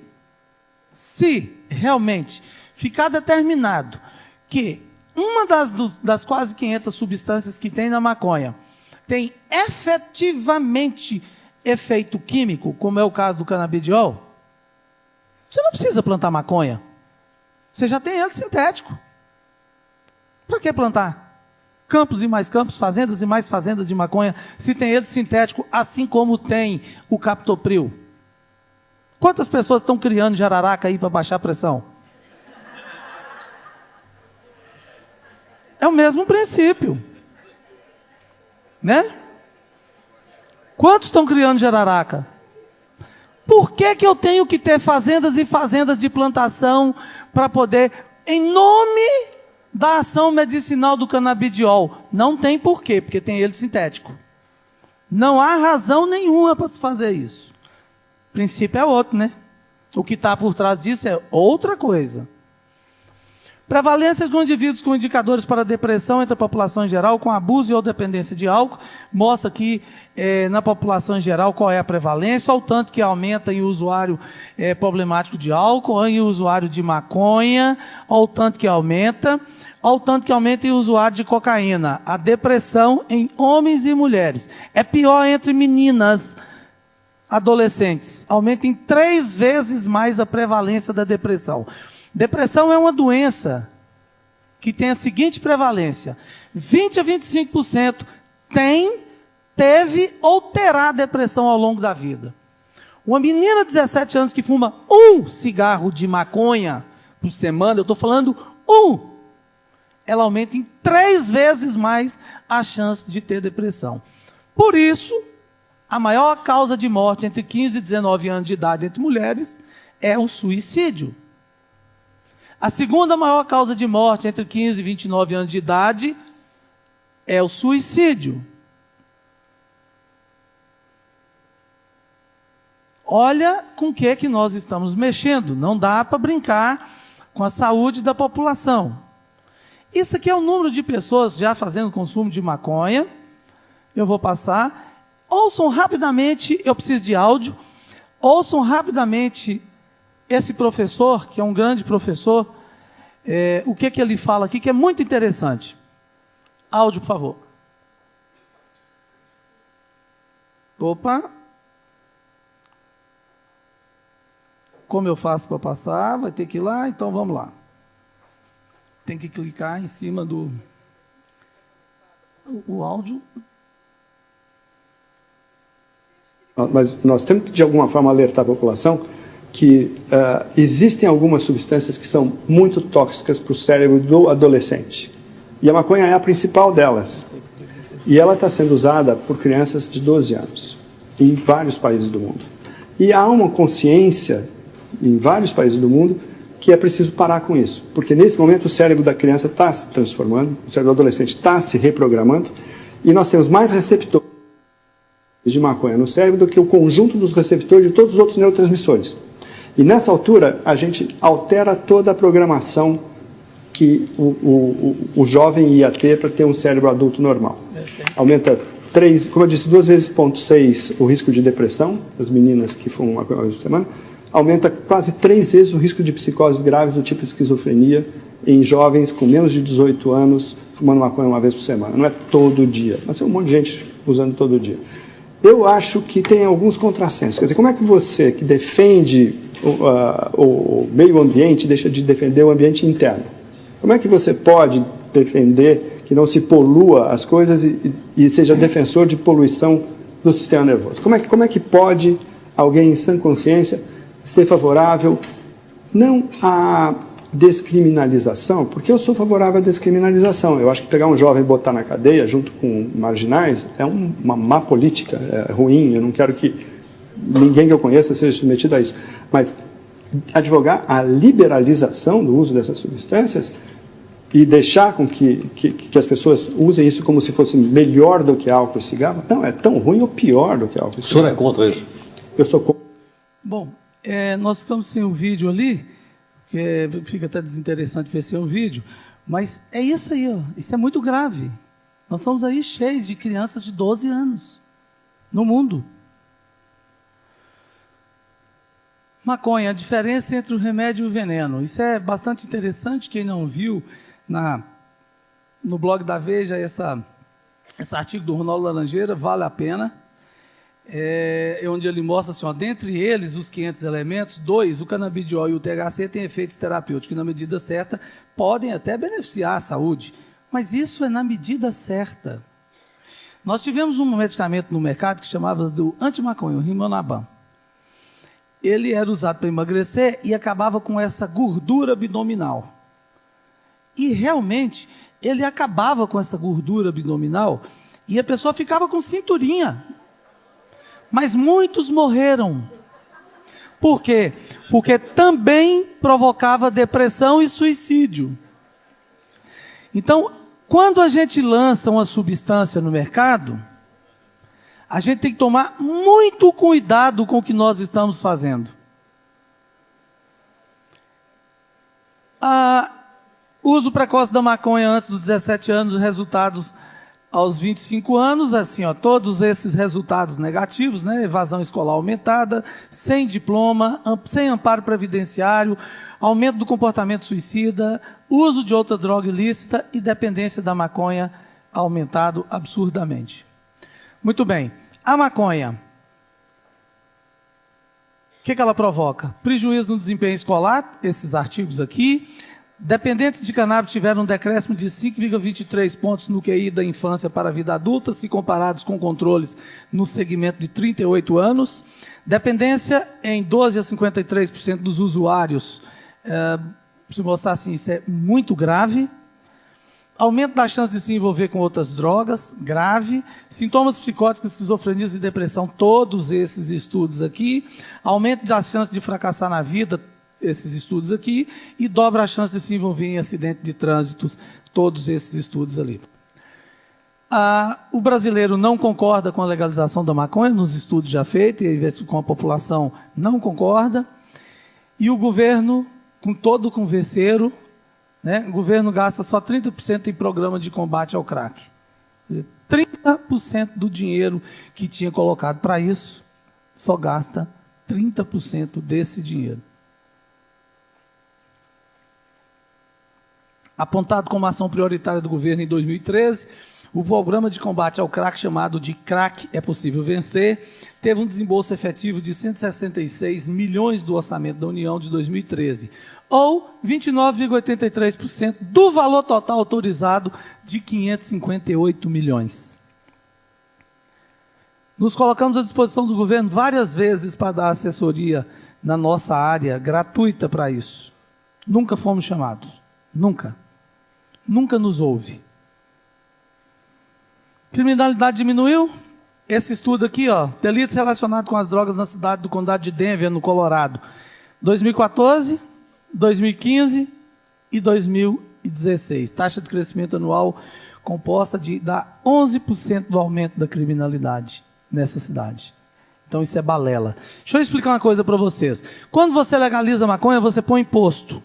realmente ficar determinado que uma das quase 500 substâncias que tem na maconha tem efetivamente efeito químico, como é o caso do canabidiol, você não precisa plantar maconha. Você já tem ele sintético. Para que plantar? Campos e mais campos, fazendas e mais fazendas de maconha, se tem ele sintético, assim como tem o captopril. Quantas pessoas estão criando jararaca aí para baixar a pressão? É o mesmo princípio. Né? Quantos estão criando jararaca? Por que eu tenho que ter fazendas e fazendas de plantação para poder, em nome da ação medicinal do canabidiol? Não tem porquê, porque tem ele sintético. Não há razão nenhuma para se fazer isso. O princípio é outro, né? O que está por trás disso é outra coisa. Prevalência de indivíduos com indicadores para depressão entre a população em geral, com abuso ou dependência de álcool, mostra que na população em geral qual é a prevalência, ao tanto que aumenta em usuário problemático de álcool, em usuário de maconha, ao tanto que aumenta em usuário de cocaína. A depressão em homens e mulheres é pior entre meninas, adolescentes, aumenta em 3 vezes mais a prevalência da depressão. Depressão é uma doença que tem a seguinte prevalência: 20 a 25% teve ou terá depressão ao longo da vida. Uma menina de 17 anos que fuma 1 cigarro de maconha por semana, eu estou falando 1, ela aumenta em 3 vezes mais a chance de ter depressão. Por isso, a maior causa de morte entre 15 e 19 anos de idade entre mulheres é o suicídio. A segunda maior causa de morte entre 15 e 29 anos de idade é o suicídio. Olha com o que nós estamos mexendo. Não dá para brincar com a saúde da população. Isso aqui é o número de pessoas já fazendo consumo de maconha. Eu vou passar. Ouçam rapidamente, eu preciso de áudio. Ouçam rapidamente esse professor, que é um grande professor, o que ele fala aqui, que é muito interessante. Áudio, por favor. Opa. Como eu faço para passar? Vai ter que ir lá, então vamos lá. Tem que clicar em cima do o áudio. Mas nós temos que, de alguma forma, alertar a população que existem algumas substâncias que são muito tóxicas para o cérebro do adolescente. E a maconha é a principal delas. E ela está sendo usada por crianças de 12 anos, em vários países do mundo. E há uma consciência, em vários países do mundo, que é preciso parar com isso. Porque nesse momento o cérebro da criança está se transformando, o cérebro do adolescente está se reprogramando, e nós temos mais receptores de maconha no cérebro do que o conjunto dos receptores de todos os outros neurotransmissores. E nessa altura, a gente altera toda a programação que o jovem ia ter para ter um cérebro adulto normal. Aumenta como eu disse, 2 vezes 0,6 o risco de depressão das meninas que fumam maconha uma vez por semana, aumenta quase 3 vezes o risco de psicoses graves do tipo esquizofrenia em jovens com menos de 18 anos fumando maconha uma vez por semana. Não é todo dia, mas tem um monte de gente usando todo dia. Eu acho que tem alguns contrassensos. Quer dizer, como é que você, que defende o meio ambiente, deixa de defender o ambiente interno? Como é que você pode defender que não se polua as coisas e seja defensor de poluição do sistema nervoso? Como é que pode alguém em sã consciência ser favorável não à descriminalização, porque eu sou favorável à descriminalização. Eu acho que pegar um jovem e botar na cadeia junto com marginais é uma má política, é ruim, eu não quero que ninguém que eu conheça seja submetido a isso. Mas advogar a liberalização do uso dessas substâncias e deixar com que as pessoas usem isso como se fosse melhor do que álcool e cigarro, não, é tão ruim ou pior do que álcool e cigarro. O senhor é contra isso? Eu sou contra. Bom, nós ficamos sem um vídeo ali, que fica até desinteressante ver sem um vídeo, mas é isso aí, ó, isso é muito grave. Nós estamos aí cheios de crianças de 12 anos no mundo. Maconha, a diferença entre o remédio e o veneno. Isso é bastante interessante, quem não viu no blog da Veja esse artigo do Ronaldo Laranjeira, vale a pena. Onde ele mostra assim, ó, dentre eles, os 500 elementos, 2, o canabidiol e o THC têm efeitos terapêuticos que, na medida certa, podem até beneficiar a saúde, mas isso é na medida certa. Nós tivemos um medicamento no mercado que chamava do antimaconha, o Rimonabam. Ele era usado para emagrecer e acabava com essa gordura abdominal. E, realmente, ele acabava com essa gordura abdominal e a pessoa ficava com cinturinha. Mas muitos morreram. Por quê? Porque também provocava depressão e suicídio. Então, quando a gente lança uma substância no mercado, a gente tem que tomar muito cuidado com o que nós estamos fazendo. Uso precoce da maconha antes dos 17 anos, resultados aos 25 anos, assim, ó, todos esses resultados negativos, né? Evasão escolar aumentada, sem diploma, sem amparo previdenciário, aumento do comportamento suicida, uso de outra droga ilícita e dependência da maconha aumentado absurdamente. Muito bem, a maconha, o que ela provoca? Prejuízo no desempenho escolar, esses artigos aqui. Dependentes de cannabis tiveram um decréscimo de 5,23 pontos no QI da infância para a vida adulta, se comparados com controles no segmento de 38 anos. Dependência em 12 a 53% dos usuários. Se mostrar assim, isso é muito grave. Aumento da chance de se envolver com outras drogas, grave. Sintomas psicóticos, esquizofrenia e depressão, todos esses estudos aqui. Aumento da chance de fracassar na vida, esses estudos aqui, e dobra a chance de se envolver em acidente de trânsito, todos esses estudos ali. O brasileiro não concorda com a legalização da maconha, nos estudos já feitos, e com a população não concorda, e o governo, com todo o converseiro, né, o governo gasta só 30% em programa de combate ao crack. 30% do dinheiro que tinha colocado para isso, só gasta 30% desse dinheiro. Apontado como ação prioritária do governo em 2013, o programa de combate ao crack, chamado de Crack é Possível Vencer, teve um desembolso efetivo de 166 milhões do orçamento da União de 2013, ou 29,83% do valor total autorizado de 558 milhões. Nos colocamos à disposição do governo várias vezes para dar assessoria na nossa área, gratuita para isso. Nunca fomos chamados. Nunca. Nunca nos houve. Criminalidade diminuiu? Esse estudo aqui, ó, delitos relacionados com as drogas na cidade do condado de Denver, no Colorado. 2014, 2015 e 2016. Taxa de crescimento anual composta de dar 11% do aumento da criminalidade nessa cidade. Então isso é balela. Deixa eu explicar uma coisa para vocês. Quando você legaliza a maconha, você põe imposto.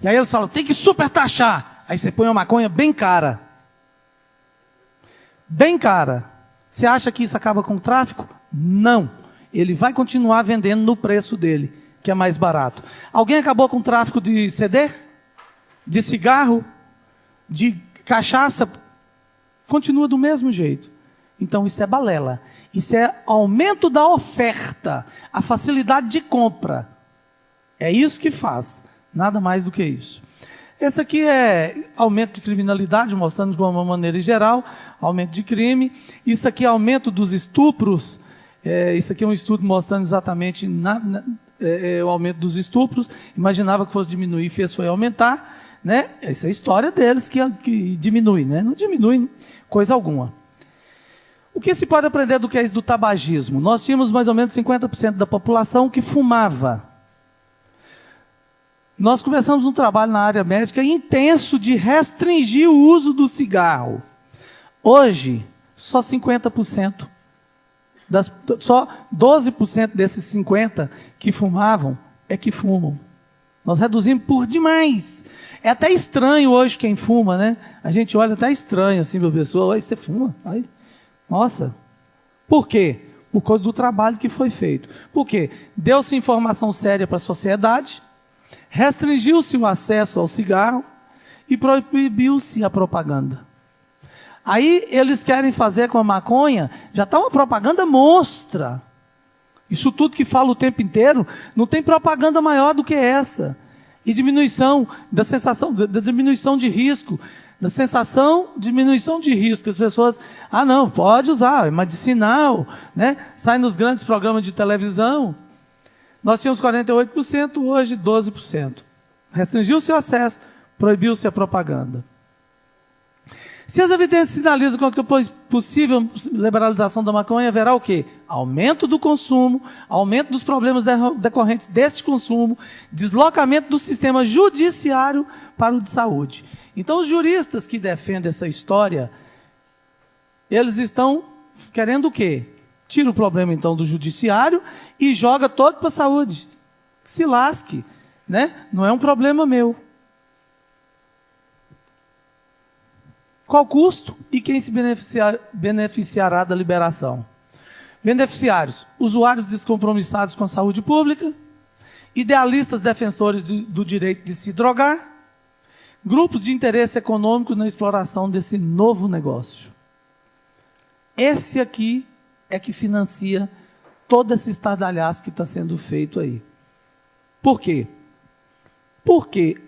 E aí eles falam, tem que super taxar. Aí você põe uma maconha bem cara. Bem cara. Você acha que isso acaba com o tráfico? Não. Ele vai continuar vendendo no preço dele, que é mais barato. Alguém acabou com o tráfico de CD? De cigarro? De cachaça? Continua do mesmo jeito. Então isso é balela. Isso é aumento da oferta, a facilidade de compra. É isso que faz, nada mais do que isso. Esse aqui é aumento de criminalidade, mostrando de uma maneira geral, aumento de crime. Isso aqui é aumento dos estupros. Isso aqui é um estudo mostrando exatamente o aumento dos estupros. Imaginava que fosse diminuir, foi aumentar. Né? Essa é a história deles que diminui, né? Não diminui coisa alguma. O que se pode aprender do que é isso do tabagismo? Nós tínhamos mais ou menos 50% da população que fumava. Nós começamos um trabalho na área médica intenso de restringir o uso do cigarro. Hoje, só 50%. Só 12% desses 50% que fumavam é que fumam. Nós reduzimos por demais. É até estranho hoje quem fuma, né? A gente olha até estranho assim para a pessoa. Oi, você fuma? Aí, nossa. Por quê? Por causa do trabalho que foi feito. Por quê? Deu-se informação séria para a sociedade, restringiu-se o acesso ao cigarro e proibiu-se a propaganda. Aí eles querem fazer com a maconha, já está uma propaganda monstra. Isso tudo que fala o tempo inteiro, não tem propaganda maior do que essa. E diminuição da sensação, da diminuição de risco, diminuição de risco. As pessoas, não, pode usar, é medicinal, né? Sai nos grandes programas de televisão. Nós tínhamos 48%, hoje 12%. Restringiu-se o acesso, proibiu-se a propaganda. Se as evidências sinalizam com a possível liberalização da maconha, haverá o quê? Aumento do consumo, aumento dos problemas decorrentes deste consumo, deslocamento do sistema judiciário para o de saúde. Então, os juristas que defendem essa história, eles estão querendo o quê? Tira o problema, então, do judiciário e joga todo para a saúde. Se lasque, né? Não é um problema meu. Qual o custo e quem se beneficiará da liberação? Beneficiários: usuários descompromissados com a saúde pública, idealistas defensores do direito de se drogar, grupos de interesse econômico na exploração desse novo negócio. Esse aqui é que financia todo esse estardalhaço que está sendo feito aí. Por quê? Porque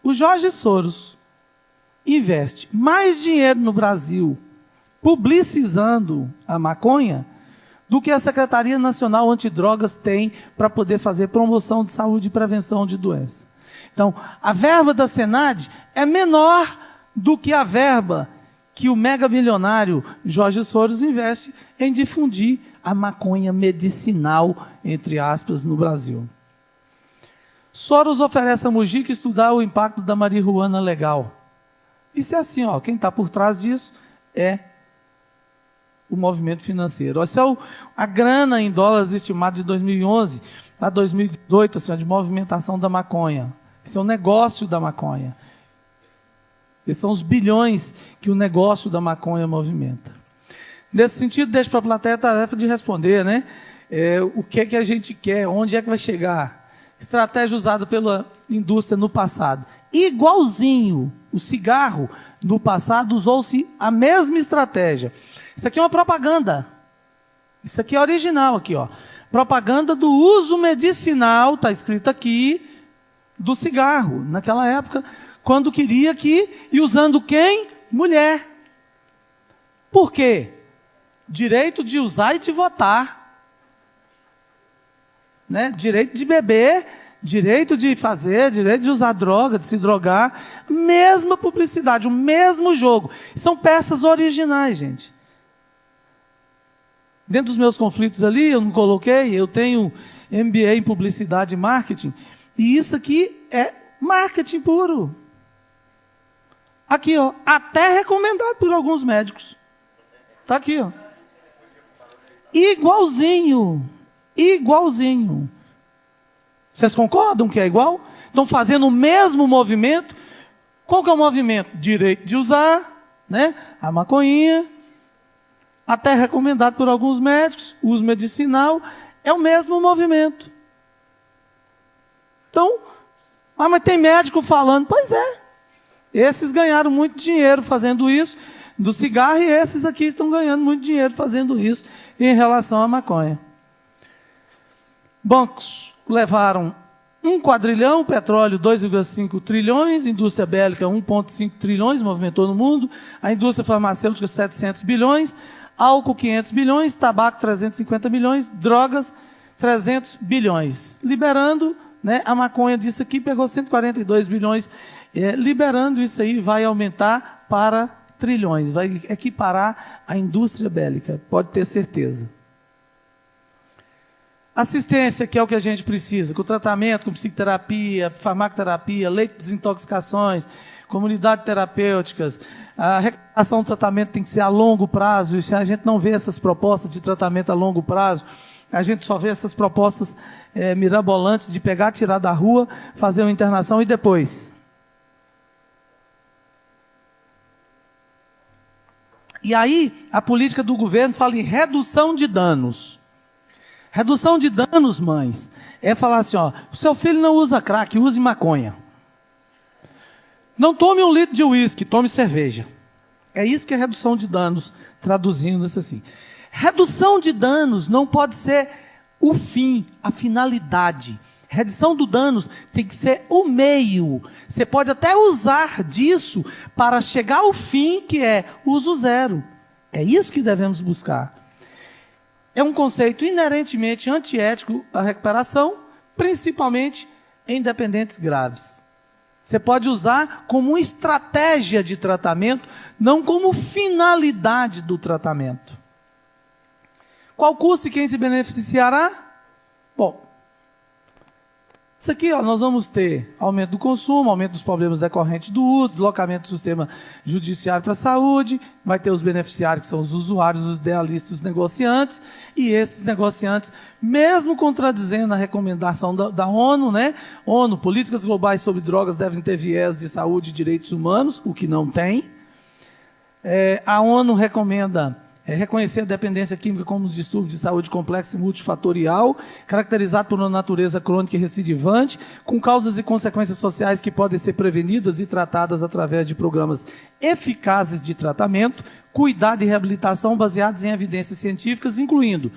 o Jorge Soros investe mais dinheiro no Brasil publicizando a maconha do que a Secretaria Nacional Antidrogas tem para poder fazer promoção de saúde e prevenção de doença. Então, a verba da Senad é menor do que a verba que o mega milionário Jorge Soros investe em difundir a maconha medicinal, entre aspas, no Brasil. Soros oferece a Mujica estudar o impacto da marihuana legal. Isso é assim, quem está por trás disso é o movimento financeiro. Essa é a grana em dólares estimada de 2011 a 2018, assim, de movimentação da maconha. Esse é o negócio da maconha. Esses são os bilhões que o negócio da maconha movimenta. Nesse sentido, deixo para a plateia a tarefa de responder, né? O que é que a gente quer, onde é que vai chegar. Estratégia usada pela indústria no passado. Igualzinho, o cigarro, no passado, usou-se a mesma estratégia. Isso aqui é uma propaganda. Isso aqui é original, aqui, propaganda do uso medicinal, está escrito aqui, do cigarro. Naquela época, quando queria e usando quem? Mulher. Por quê? Direito de usar e de votar. Né? Direito de beber, direito de fazer, direito de usar droga, de se drogar. Mesma publicidade, o mesmo jogo. São peças originais, gente. Dentro dos meus conflitos ali, eu não coloquei, eu tenho MBA em Publicidade e Marketing, e isso aqui é marketing puro. Aqui, até recomendado por alguns médicos. Está aqui, Igualzinho. Igualzinho. Vocês concordam que é igual? Estão fazendo o mesmo movimento. Qual que é o movimento? Direito de usar, né? A maconhinha. até recomendado por alguns médicos, uso medicinal, é o mesmo movimento. Então, mas tem médico falando, pois é, esses ganharam muito dinheiro fazendo isso, do cigarro, e esses aqui estão ganhando muito dinheiro fazendo isso em relação à maconha. Bancos levaram 1 quadrilhão, petróleo 2,5 trilhões, indústria bélica 1,5 trilhões, movimentou no mundo, a indústria farmacêutica 700 bilhões, álcool 500 bilhões, tabaco 350 milhões, drogas 300 bilhões. Liberando, né, a maconha disso aqui pegou 142 bilhões, liberando isso aí vai aumentar para trilhões, vai equiparar a indústria bélica, pode ter certeza. Assistência, que é o que a gente precisa, com tratamento, com psicoterapia, farmacoterapia, leite de desintoxicações, comunidades terapêuticas, a recuperação do tratamento tem que ser a longo prazo, e se a gente não vê essas propostas de tratamento a longo prazo, a gente só vê essas propostas mirabolantes de pegar, tirar da rua, fazer uma internação e depois. E aí, a política do governo fala em redução de danos. Redução de danos, mães, é falar assim, ó, o seu filho não usa crack, use maconha. Não tome 1 litro de uísque, tome cerveja. É isso que é redução de danos, traduzindo isso assim. Redução de danos não pode ser o fim, a finalidade. Redução de danos tem que ser o meio. Você pode até usar disso para chegar ao fim, que é uso zero. É isso que devemos buscar. É um conceito inerentemente antiético a recuperação, principalmente em dependentes graves. Você pode usar como uma estratégia de tratamento, não como finalidade do tratamento. Qual custo e quem se beneficiará? Bom, isso aqui, ó, nós vamos ter aumento do consumo, aumento dos problemas decorrentes do uso, deslocamento do sistema judiciário para a saúde, vai ter os beneficiários, que são os usuários, os idealistas, os negociantes, e esses negociantes, mesmo contradizendo a recomendação da ONU, né? ONU, políticas globais sobre drogas devem ter viés de saúde e direitos humanos, o que não tem. A ONU recomenda reconhecer a dependência química como um distúrbio de saúde complexo e multifatorial, caracterizado por uma natureza crônica e recidivante, com causas e consequências sociais que podem ser prevenidas e tratadas através de programas eficazes de tratamento, cuidado e reabilitação baseados em evidências científicas, incluindo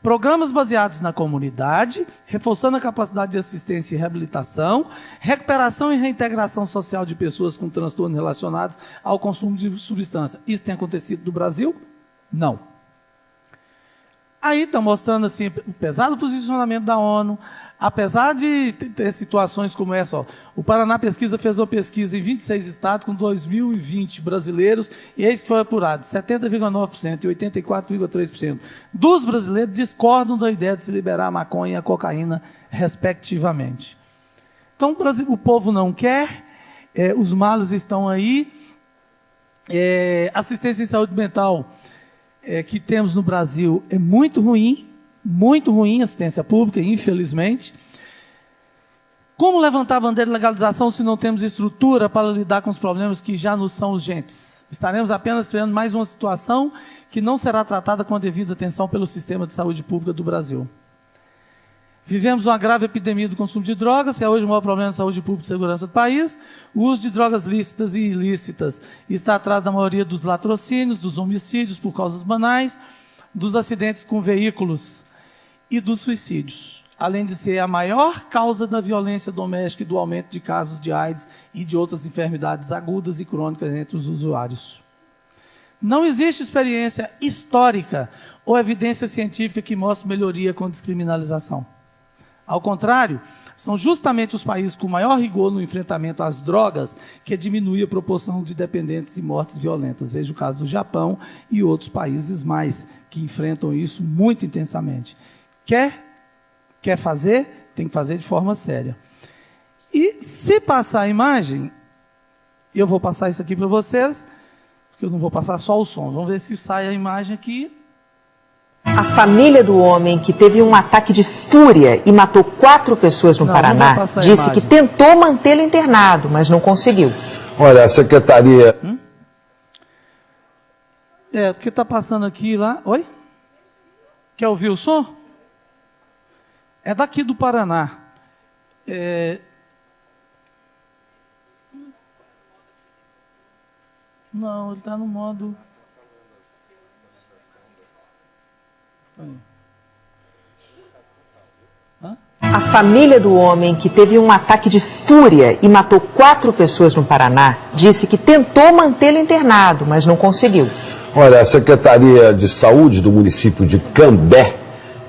programas baseados na comunidade, reforçando a capacidade de assistência e reabilitação, recuperação e reintegração social de pessoas com transtornos relacionados ao consumo de substância. Isso tem acontecido no Brasil? Não. Aí está mostrando assim, o pesado posicionamento da ONU, apesar de ter situações como essa, ó, o Paraná Pesquisa fez uma pesquisa em 26 estados com 2.020 brasileiros, e eis que foi apurado, 70,9% e 84,3% dos brasileiros discordam da ideia de se liberar a maconha e a cocaína, respectivamente. Então, o povo não quer, os males estão aí, assistência em saúde mental que temos no Brasil é muito ruim a assistência pública, infelizmente. Como levantar a bandeira de legalização se não temos estrutura para lidar com os problemas que já nos são urgentes? Estaremos apenas criando mais uma situação que não será tratada com a devida atenção pelo sistema de saúde pública do Brasil. Vivemos uma grave epidemia do consumo de drogas, que é hoje o maior problema de saúde pública e segurança do país. O uso de drogas lícitas e ilícitas está atrás da maioria dos latrocínios, dos homicídios por causas banais, dos acidentes com veículos e dos suicídios, além de ser a maior causa da violência doméstica e do aumento de casos de AIDS e de outras enfermidades agudas e crônicas entre os usuários. Não existe experiência histórica ou evidência científica que mostre melhoria com descriminalização. Ao contrário, são justamente os países com maior rigor no enfrentamento às drogas que diminuem a proporção de dependentes e mortes violentas. Veja o caso do Japão e outros países mais que enfrentam isso muito intensamente. Quer fazer? Tem que fazer de forma séria. E se passar a imagem, eu vou passar isso aqui para vocês, porque eu não vou passar só o som. Vamos ver se sai a imagem aqui. A família do homem que teve um ataque de fúria e matou 4 pessoas no Paraná disse que tentou mantê-lo internado, mas não conseguiu. Olha, a secretaria... Porque está passando aqui lá. Oi? Quer ouvir o som? É daqui do Paraná. Não, ele está no modo... A família do homem que teve um ataque de fúria e matou 4 pessoas no Paraná disse que tentou mantê-lo internado, mas não conseguiu. Olha, a Secretaria de Saúde do município de Cambé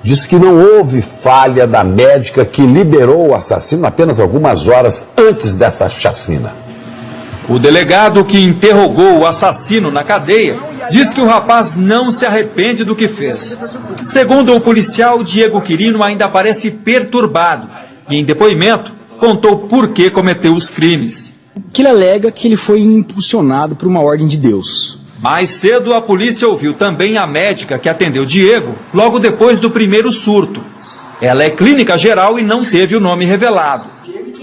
diz que não houve falha da médica que liberou o assassino apenas algumas horas antes dessa chacina. O delegado que interrogou o assassino na cadeia diz que o rapaz não se arrepende do que fez. Segundo o policial, Diego Quirino ainda parece perturbado e, em depoimento, contou por que cometeu os crimes. Que ele alega que ele foi impulsionado por uma ordem de Deus. Mais cedo, a polícia ouviu também a médica que atendeu Diego logo depois do primeiro surto. Ela é clínica geral e não teve o nome revelado.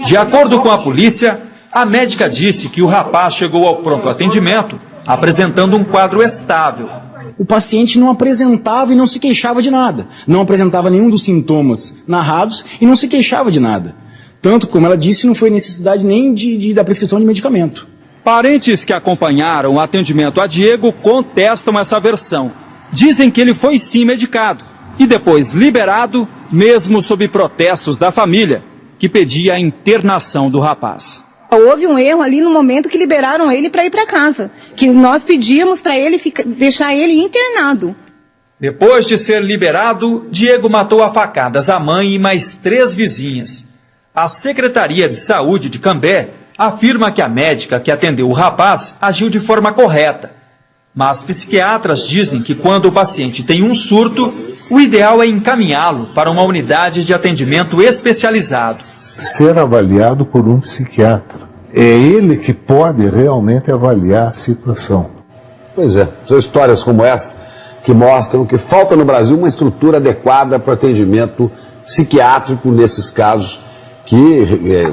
De acordo com a polícia, a médica disse que o rapaz chegou ao pronto atendimento apresentando um quadro estável. O paciente não apresentava e não se queixava de nada. Não apresentava nenhum dos sintomas narrados e não se queixava de nada. Tanto, como ela disse, não foi necessidade nem da prescrição de medicamento. Parentes que acompanharam o atendimento a Diego contestam essa versão. Dizem que ele foi sim medicado e depois liberado, mesmo sob protestos da família, que pedia a internação do rapaz. Houve um erro ali no momento que liberaram ele para ir para casa, que nós pedíamos para ele deixar ele internado. Depois de ser liberado, Diego matou a facadas a mãe e mais 3 vizinhas. A Secretaria de Saúde de Cambé afirma que a médica que atendeu o rapaz agiu de forma correta. Mas psiquiatras dizem que quando o paciente tem um surto, o ideal é encaminhá-lo para uma unidade de atendimento especializado. Ser avaliado por um psiquiatra. É ele que pode realmente avaliar a situação. Pois é, são histórias como essa que mostram que falta no Brasil uma estrutura adequada para o atendimento psiquiátrico nesses casos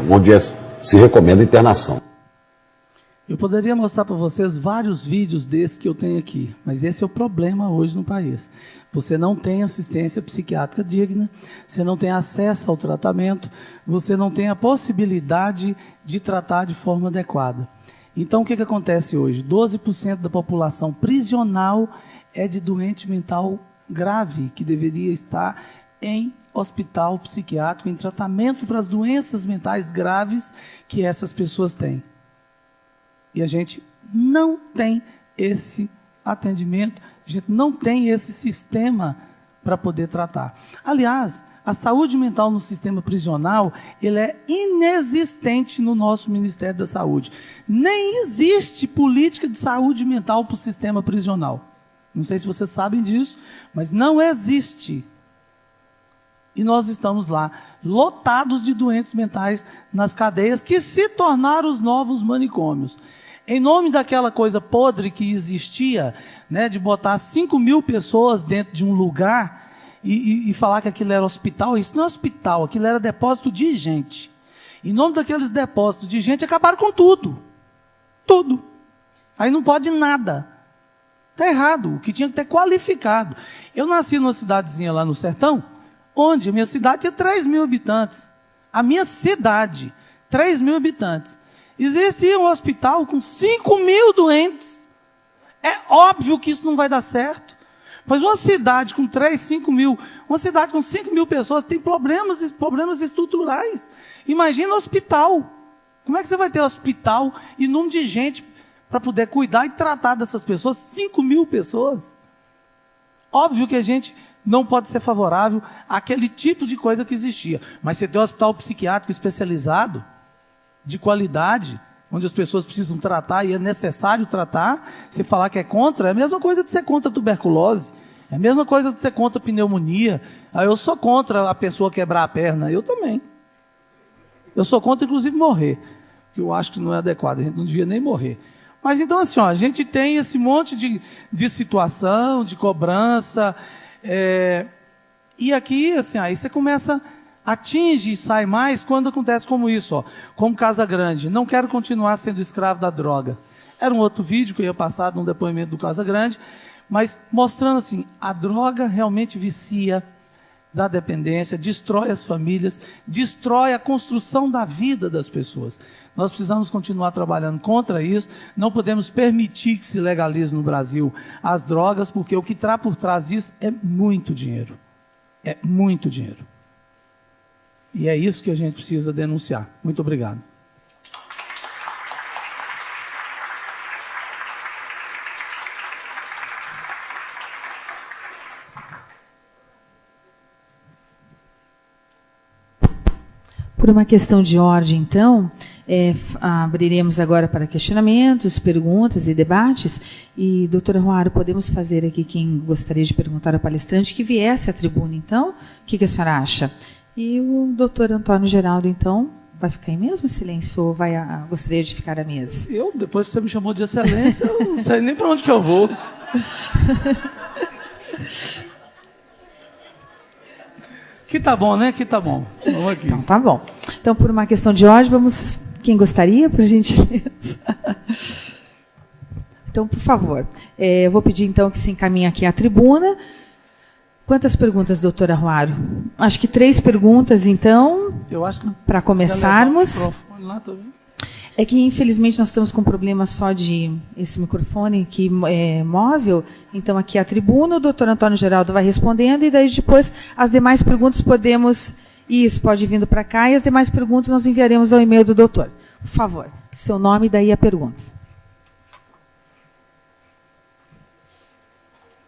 onde se recomenda internação. Eu poderia mostrar para vocês vários vídeos desses que eu tenho aqui, mas esse é o problema hoje no país. Você não tem assistência psiquiátrica digna, você não tem acesso ao tratamento, você não tem a possibilidade de tratar de forma adequada. Então, o que acontece hoje? 12% da população prisional é de doente mental grave, que deveria estar em hospital psiquiátrico, em tratamento para as doenças mentais graves que essas pessoas têm. E a gente não tem esse atendimento, a gente não tem esse sistema para poder tratar. Aliás, a saúde mental no sistema prisional, ele é inexistente no nosso Ministério da Saúde. Nem existe política de saúde mental para o sistema prisional. Não sei se vocês sabem disso, mas não existe. E nós estamos lá, lotados de doentes mentais nas cadeias, que se tornaram os novos manicômios. Em nome daquela coisa podre que existia, né, de botar 5.000 pessoas dentro de um lugar e falar que aquilo era hospital, isso não é hospital, aquilo era depósito de gente. Em nome daqueles depósitos de gente, acabaram com tudo. Tudo. Aí não pode nada. Está errado, o que tinha que ter qualificado. Eu nasci numa cidadezinha lá no sertão, onde a minha cidade tinha 3.000 habitantes. A minha cidade, 3.000 habitantes. Existia um hospital com 5.000 doentes. É óbvio que isso não vai dar certo. Mas uma cidade com 5.000, uma cidade com 5.000 pessoas tem problemas estruturais. Imagina hospital. Como é que você vai ter hospital e número de gente para poder cuidar e tratar dessas pessoas? 5.000 pessoas. Óbvio que a gente não pode ser favorável àquele tipo de coisa que existia. Mas você tem um hospital psiquiátrico especializado, de qualidade, onde as pessoas precisam tratar e é necessário tratar, você falar que é contra, é a mesma coisa de ser contra a tuberculose, é a mesma coisa de ser contra a pneumonia. Eu sou contra a pessoa quebrar a perna, eu também. Eu sou contra, inclusive, morrer, que eu acho que não é adequado, a gente não devia nem morrer. Mas então, assim, a gente tem esse monte de situação, de cobrança, e aqui, assim, aí você começa... atinge e sai mais quando acontece como isso, como Casa Grande. Não quero continuar sendo escravo da droga. Era um outro vídeo que eu ia passar num depoimento do Casa Grande, mas mostrando assim, a droga realmente vicia, dá dependência, destrói as famílias, destrói a construção da vida das pessoas. Nós precisamos continuar trabalhando contra isso, não podemos permitir que se legalize no Brasil as drogas, porque o que está por trás disso é muito dinheiro. É muito dinheiro. E é isso que a gente precisa denunciar. Muito obrigado. Por uma questão de ordem, então, abriremos agora para questionamentos, perguntas e debates. E, doutora Ruaro, podemos fazer aqui quem gostaria de perguntar ao palestrante que viesse à tribuna, então? O que a senhora acha? E o doutor Antônio Geraldo, então, vai ficar em mesmo silêncio ou gostaria de ficar à mesa? Depois que você me chamou de excelência, eu não sei nem para onde que eu vou. Que tá bom, né? Que tá bom. Vamos aqui. Então, tá bom. Então, por uma questão de ordem, vamos... Quem gostaria, por gentileza? Então, por favor. Eu vou pedir, então, que se encaminhe aqui à tribuna. Quantas perguntas, doutora Ruaro? Acho que 3 perguntas, então, para começarmos. É que, infelizmente, nós estamos com um problema só de esse microfone que é móvel. Então, aqui a tribuna, o doutor Antônio Geraldo vai respondendo, e daí depois as demais perguntas podemos... Isso, pode ir vindo para cá, e as demais perguntas nós enviaremos ao e-mail do doutor. Por favor, seu nome e daí a pergunta.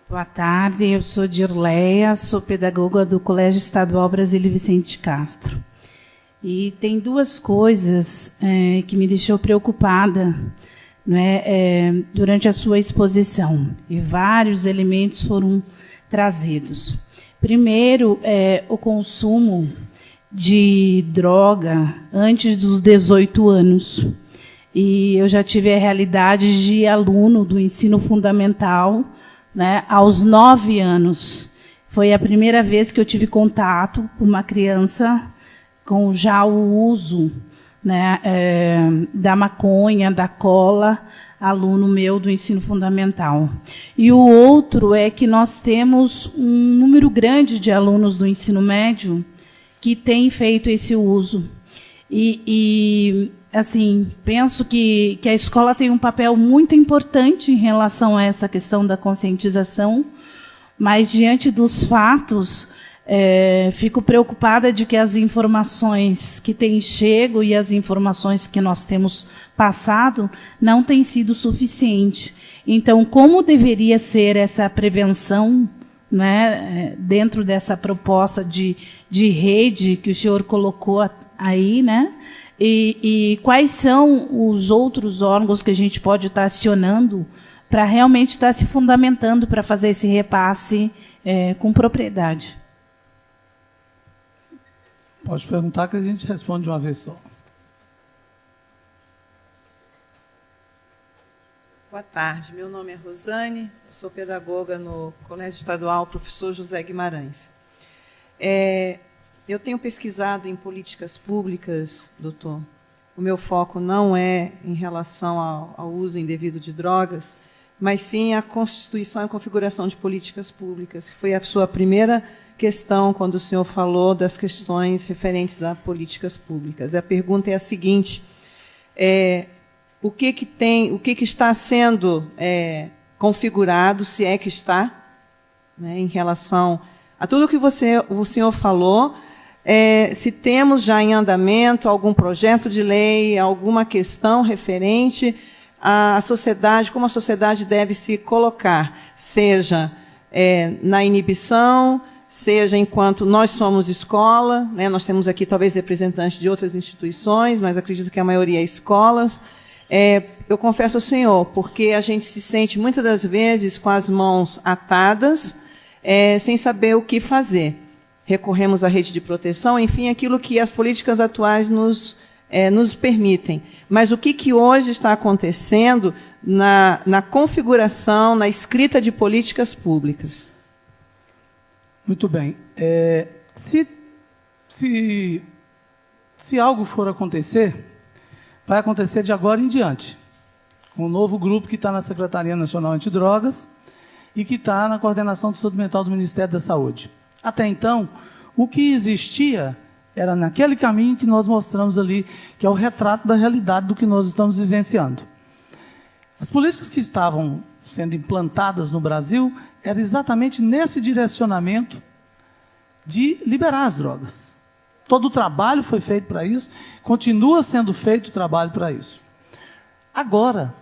Boa tarde, eu sou Dirleia, sou pedagoga do Colégio Estadual Brasília Vicente de Castro. E tem 2 coisas que me deixou preocupada, não é, durante a sua exposição. E vários elementos foram trazidos. Primeiro, o consumo de droga antes dos 18 anos. E eu já tive a realidade de aluno do ensino fundamental, né, aos 9 anos. Foi a primeira vez que eu tive contato com uma criança com já o uso, né, da maconha, da cola, aluno meu do ensino fundamental. E o outro é que nós temos um número grande de alunos do ensino médio que têm feito esse uso. E assim, penso que a escola tem um papel muito importante em relação a essa questão da conscientização, mas, diante dos fatos, fico preocupada de que as informações que têm chego e as informações que nós temos passado não têm sido suficientes. Então, como deveria ser essa prevenção, né, dentro dessa proposta de rede que o senhor colocou aí, né? E quais são os outros órgãos que a gente pode estar acionando para realmente estar se fundamentando para fazer esse repasse com propriedade? Pode perguntar que a gente responde de uma vez só. Boa tarde, meu nome é Rosane, sou pedagoga no Colégio Estadual Professor José Guimarães. Eu tenho pesquisado em políticas públicas, doutor. O meu foco não é em relação ao uso indevido de drogas, mas sim a constituição e configuração de políticas públicas, que foi a sua primeira questão quando o senhor falou das questões referentes a políticas públicas. A pergunta é a seguinte: o que está sendo configurado, se é que está, né, em relação a tudo que o senhor falou, se temos já em andamento algum projeto de lei, alguma questão referente à sociedade, como a sociedade deve se colocar, seja na inibição, seja enquanto nós somos escola, né, nós temos aqui talvez representantes de outras instituições, mas acredito que a maioria é escolas. Eu confesso ao senhor, porque a gente se sente muitas das vezes com as mãos atadas, sem saber o que fazer. Recorremos à rede de proteção, enfim, aquilo que as políticas atuais nos permitem. Mas o que hoje está acontecendo na configuração, na escrita de políticas públicas? Muito bem. Se algo for acontecer, vai acontecer de agora em diante, com o novo grupo que está na Secretaria Nacional Antidrogas, e que está na coordenação de saúde mental do Ministério da Saúde. Até então, o que existia era naquele caminho que nós mostramos ali, que é o retrato da realidade do que nós estamos vivenciando. As políticas que estavam sendo implantadas no Brasil eram exatamente nesse direcionamento de liberar as drogas. Todo o trabalho foi feito para isso, continua sendo feito o trabalho para isso. Agora,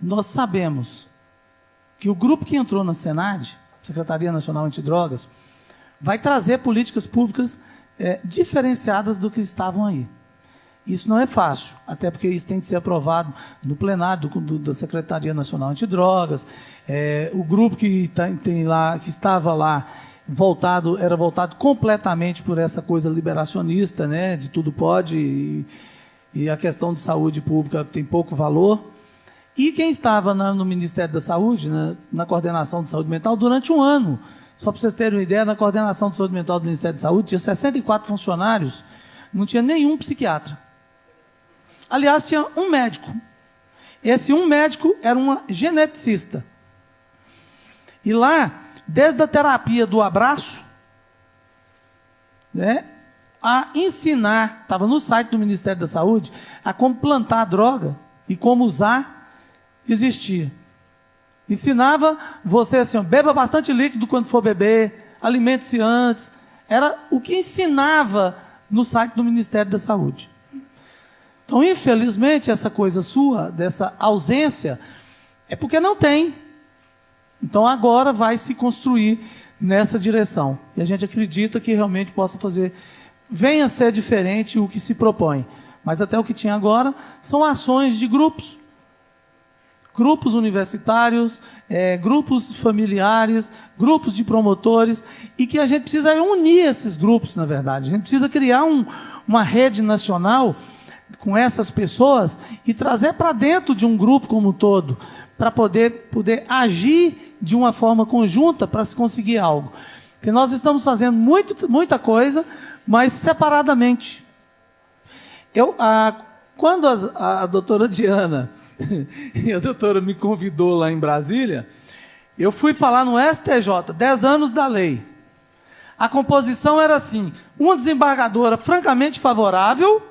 nós sabemos que o grupo que entrou na Senad, Secretaria Nacional Antidrogas, vai trazer políticas públicas diferenciadas do que estavam aí. Isso não é fácil, até porque isso tem que ser aprovado no plenário da Secretaria Nacional Antidrogas. O grupo que estava lá era voltado completamente por essa coisa liberacionista, né, de tudo pode, e a questão de saúde pública tem pouco valor. E quem estava no Ministério da Saúde, na coordenação de saúde mental, durante um ano, só para vocês terem uma ideia, na coordenação de saúde mental do Ministério da Saúde, tinha 64 funcionários, não tinha nenhum psiquiatra. Aliás, tinha um médico. Esse um médico era uma geneticista. E lá, desde a terapia do abraço, né, a ensinar, estava no site do Ministério da Saúde, a como plantar a droga e como usar, existia. Ensinava você assim, beba bastante líquido quando for beber, alimente-se antes. Era o que ensinava no site do Ministério da Saúde. Então, infelizmente, essa coisa sua, dessa ausência, é porque não tem. Então, agora vai se construir nessa direção. E a gente acredita que realmente possa fazer, venha a ser diferente o que se propõe. Mas até o que tinha agora são ações de grupos. Grupos universitários, grupos familiares, grupos de promotores, e que a gente precisa unir esses grupos, na verdade. A gente precisa criar uma rede nacional com essas pessoas e trazer para dentro de um grupo como um todo, para poder agir de uma forma conjunta para se conseguir algo. Porque nós estamos fazendo muita coisa, mas separadamente. Quando a doutora Diana e a doutora me convidou lá em Brasília, eu fui falar no STJ, 10 anos da lei. A composição era assim, uma desembargadora francamente favorável,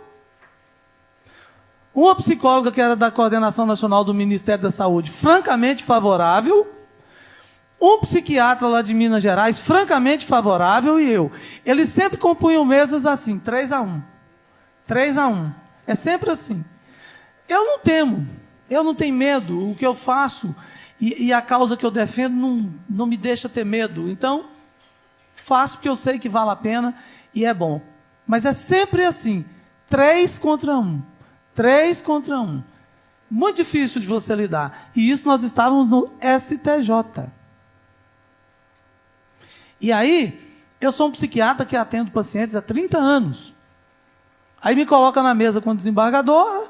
uma psicóloga que era da Coordenação Nacional do Ministério da Saúde, francamente favorável, um psiquiatra lá de Minas Gerais, francamente favorável, e eu. Eles sempre compunham mesas assim, 3-1. 3-1. É sempre assim. Eu não temo, eu não tenho medo. O que eu faço e a causa que eu defendo não me deixa ter medo. Então, faço porque eu sei que vale a pena e é bom. Mas é sempre assim, 3-1. 3-1. Muito difícil de você lidar. E isso nós estávamos no STJ. E aí, eu sou um psiquiatra que atendo pacientes há 30 anos. Aí me coloca na mesa com a desembargadora,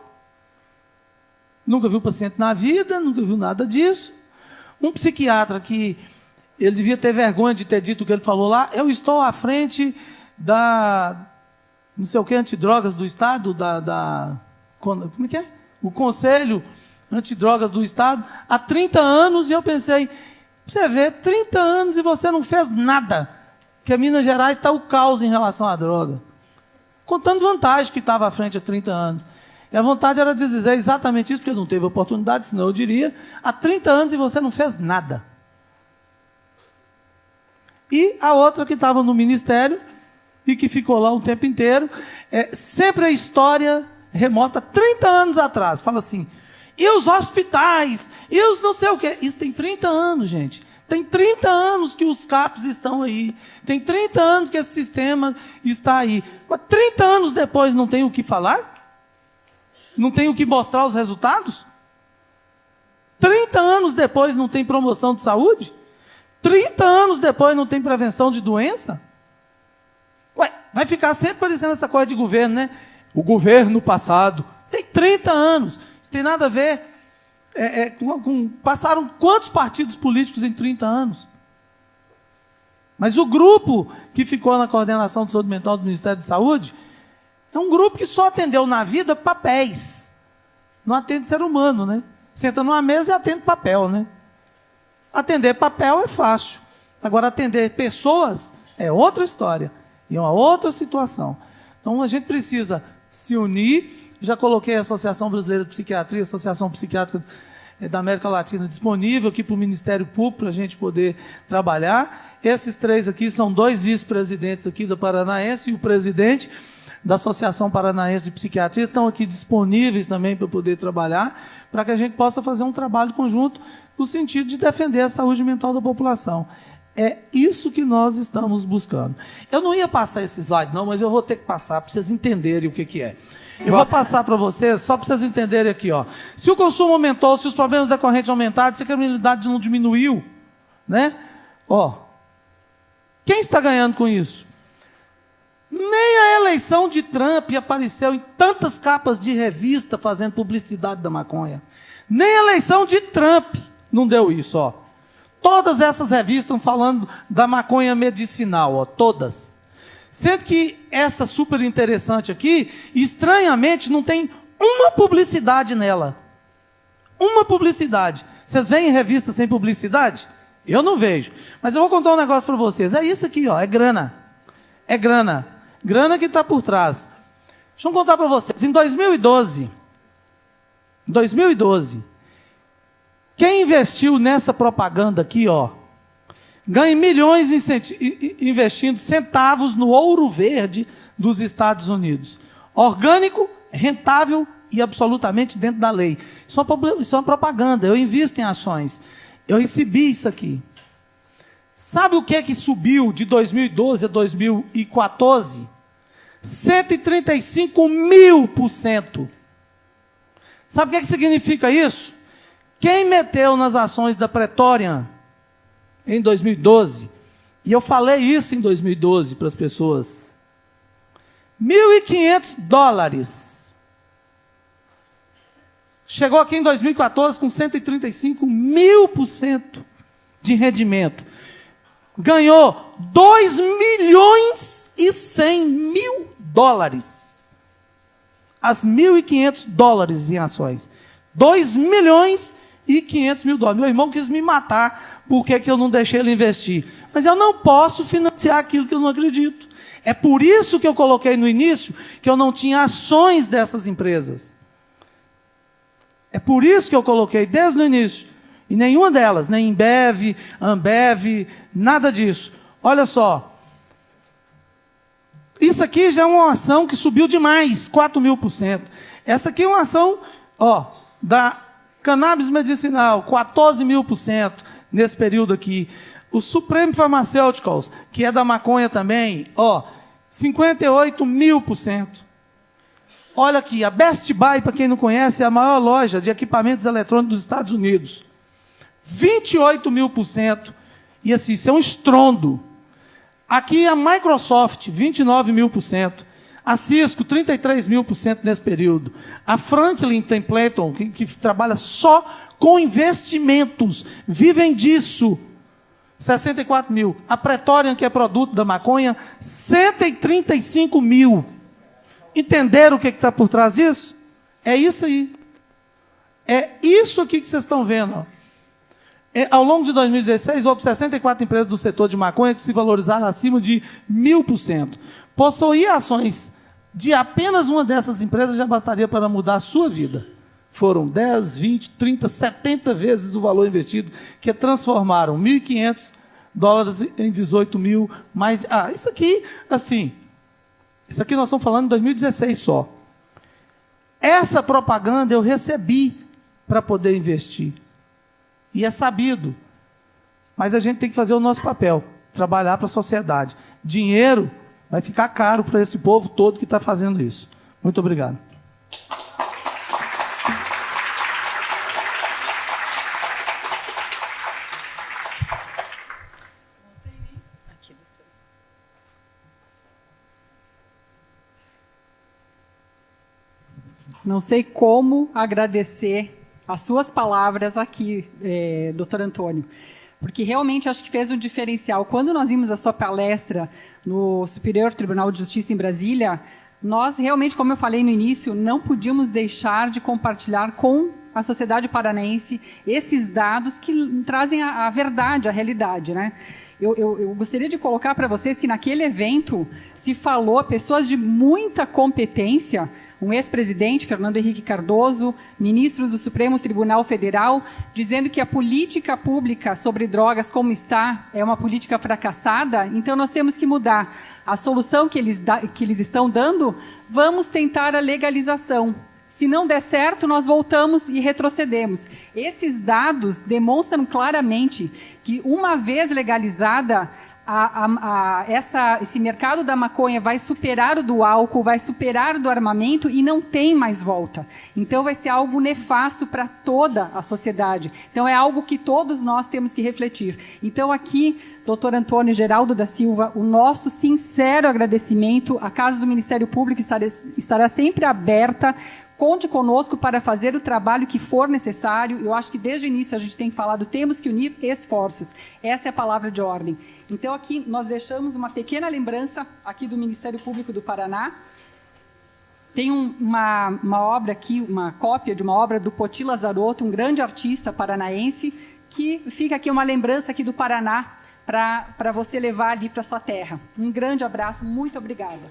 nunca viu paciente na vida, nunca viu nada disso. Um psiquiatra que ele devia ter vergonha de ter dito o que ele falou lá, eu estou à frente da, não sei o que, antidrogas do Estado, como é que é? O Conselho Antidrogas do Estado, há 30 anos, e eu pensei, você vê, 30 anos e você não fez nada, porque Minas Gerais está o caos em relação à droga. Contando vantagem que estava à frente há 30 anos. E a vontade era de dizer exatamente isso, porque não teve oportunidade, senão eu diria, há 30 anos e você não fez nada. E a outra que estava no ministério e que ficou lá um tempo inteiro, sempre a história remota 30 anos atrás. Fala assim, e os hospitais, e os não sei o quê. Isso tem 30 anos, gente. Tem 30 anos que os CAPs estão aí. Tem 30 anos que esse sistema está aí. Mas 30 anos depois não tem o que falar? Não tem o que mostrar os resultados? 30 anos depois não tem promoção de saúde? 30 anos depois não tem prevenção de doença? Ué, vai ficar sempre parecendo essa coisa de governo, né? O governo passado. Tem 30 anos. Isso tem nada a ver passaram quantos partidos políticos em 30 anos? Mas o grupo que ficou na coordenação de saúde mental do Ministério da Saúde é um grupo que só atendeu na vida papéis. Não atende ser humano, né? Senta numa mesa e atende papel, né? Atender papel é fácil. Agora, atender pessoas é outra história. E é uma outra situação. Então, a gente precisa se unir. Já coloquei a Associação Brasileira de Psiquiatria, a Associação Psiquiátrica da América Latina disponível aqui para o Ministério Público, para a gente poder trabalhar. Esses 3 aqui são 2 vice-presidentes aqui da Paranaense e o presidente da Associação Paranaense de Psiquiatria estão aqui disponíveis também para poder trabalhar, para que a gente possa fazer um trabalho conjunto no sentido de defender a saúde mental da população. É isso que nós estamos buscando. Eu não ia passar esse slide, não, mas eu vou ter que passar para vocês entenderem o que é. Eu vou passar para vocês, só para vocês entenderem aqui. Ó. Se o consumo aumentou, se os problemas decorrentes aumentaram, se a criminalidade não diminuiu, né? Ó, quem está ganhando com isso? Nem a eleição de Trump apareceu em tantas capas de revista fazendo publicidade da maconha. Nem a eleição de Trump não deu isso, ó. Todas essas revistas estão falando da maconha medicinal, ó, todas. Sendo que essa super interessante aqui, estranhamente, não tem uma publicidade nela. Uma publicidade. Vocês veem revista sem publicidade? Eu não vejo. Mas eu vou contar um negócio para vocês. É isso aqui, ó, é grana. É grana. Grana que está por trás. Deixa eu contar para vocês. Em 2012, quem investiu nessa propaganda aqui, ó, ganha milhões investindo centavos no ouro verde dos Estados Unidos. Orgânico, rentável e absolutamente dentro da lei. Isso é uma propaganda. Eu invisto em ações. Eu recebi isso aqui. Sabe o que é que subiu de 2012 a 2014? 135.000%. Sabe o que é que significa isso? Quem meteu nas ações da Pretorian em 2012, e eu falei isso em 2012 para as pessoas, $1.500. Chegou aqui em 2014 com 135.000% de rendimento. Ganhou $2.100.000. As $1.500 em ações. $2.500.000. Meu irmão quis me matar porque que eu não deixei ele investir. Mas eu não posso financiar aquilo que eu não acredito. É por isso que eu coloquei no início que eu não tinha ações dessas empresas. É por isso que eu coloquei desde o início. E nenhuma delas, nem Embev, Ambev, nada disso. Olha só. Isso aqui já é uma ação que subiu demais, 4.000%. Essa aqui é uma ação, ó, da cannabis medicinal, 14.000% nesse período aqui. O Supreme Pharmaceuticals, que é da maconha também, ó, 58.000%. Olha aqui, a Best Buy, para quem não conhece, é a maior loja de equipamentos eletrônicos dos Estados Unidos. 28.000%. E assim, isso é um estrondo. Aqui a Microsoft, 29.000%. A Cisco, 33.000% nesse período. A Franklin Templeton, que trabalha só com investimentos, vivem disso, 64.000. A Pretorian, que é produto da maconha, 135.000. Entenderam o que está por trás disso? É isso aí. É isso aqui que vocês estão vendo. Ó. Ao longo de 2016, houve 64 empresas do setor de maconha que se valorizaram acima de 1.000%. Possuir ações de apenas uma dessas empresas já bastaria para mudar a sua vida. Foram 10, 20, 30, 70 vezes o valor investido, que transformaram $1.500 em 18.000. Mais, isso aqui, assim, isso aqui nós estamos falando em 2016 só. Essa propaganda eu recebi para poder investir. E é sabido. Mas a gente tem que fazer o nosso papel, trabalhar para a sociedade. Dinheiro vai ficar caro para esse povo todo que está fazendo isso. Muito obrigado. Não sei como agradecer as suas palavras aqui, doutor Antônio, porque realmente acho que fez um diferencial. Quando nós vimos a sua palestra no Superior Tribunal de Justiça em Brasília, nós realmente, como eu falei no início, não podíamos deixar de compartilhar com à sociedade paranaense esses dados que trazem a verdade, a realidade, né? Eu gostaria de colocar para vocês que naquele evento se falou pessoas de muita competência, um ex-presidente, Fernando Henrique Cardoso, ministros do Supremo Tribunal Federal, dizendo que a política pública sobre drogas como está é uma política fracassada, então nós temos que mudar. A solução que eles estão dando, vamos tentar a legalização. Se não der certo, nós voltamos e retrocedemos. Esses dados demonstram claramente que, uma vez legalizada, esse mercado da maconha vai superar o do álcool, vai superar o do armamento e não tem mais volta. Então vai ser algo nefasto para toda a sociedade. Então é algo que todos nós temos que refletir. Então aqui, doutor Antônio Geraldo da Silva, o nosso sincero agradecimento. A Casa do Ministério Público estará sempre aberta. Conte conosco para fazer o trabalho que for necessário. Eu acho que desde o início a gente tem falado, temos que unir esforços. Essa é a palavra de ordem. Então aqui nós deixamos uma pequena lembrança aqui do Ministério Público do Paraná. Tem uma obra aqui, uma cópia de uma obra do Poti Lazarotto, um grande artista paranaense, que fica aqui uma lembrança aqui do Paraná para você levar ali para sua terra. Um grande abraço, muito obrigada.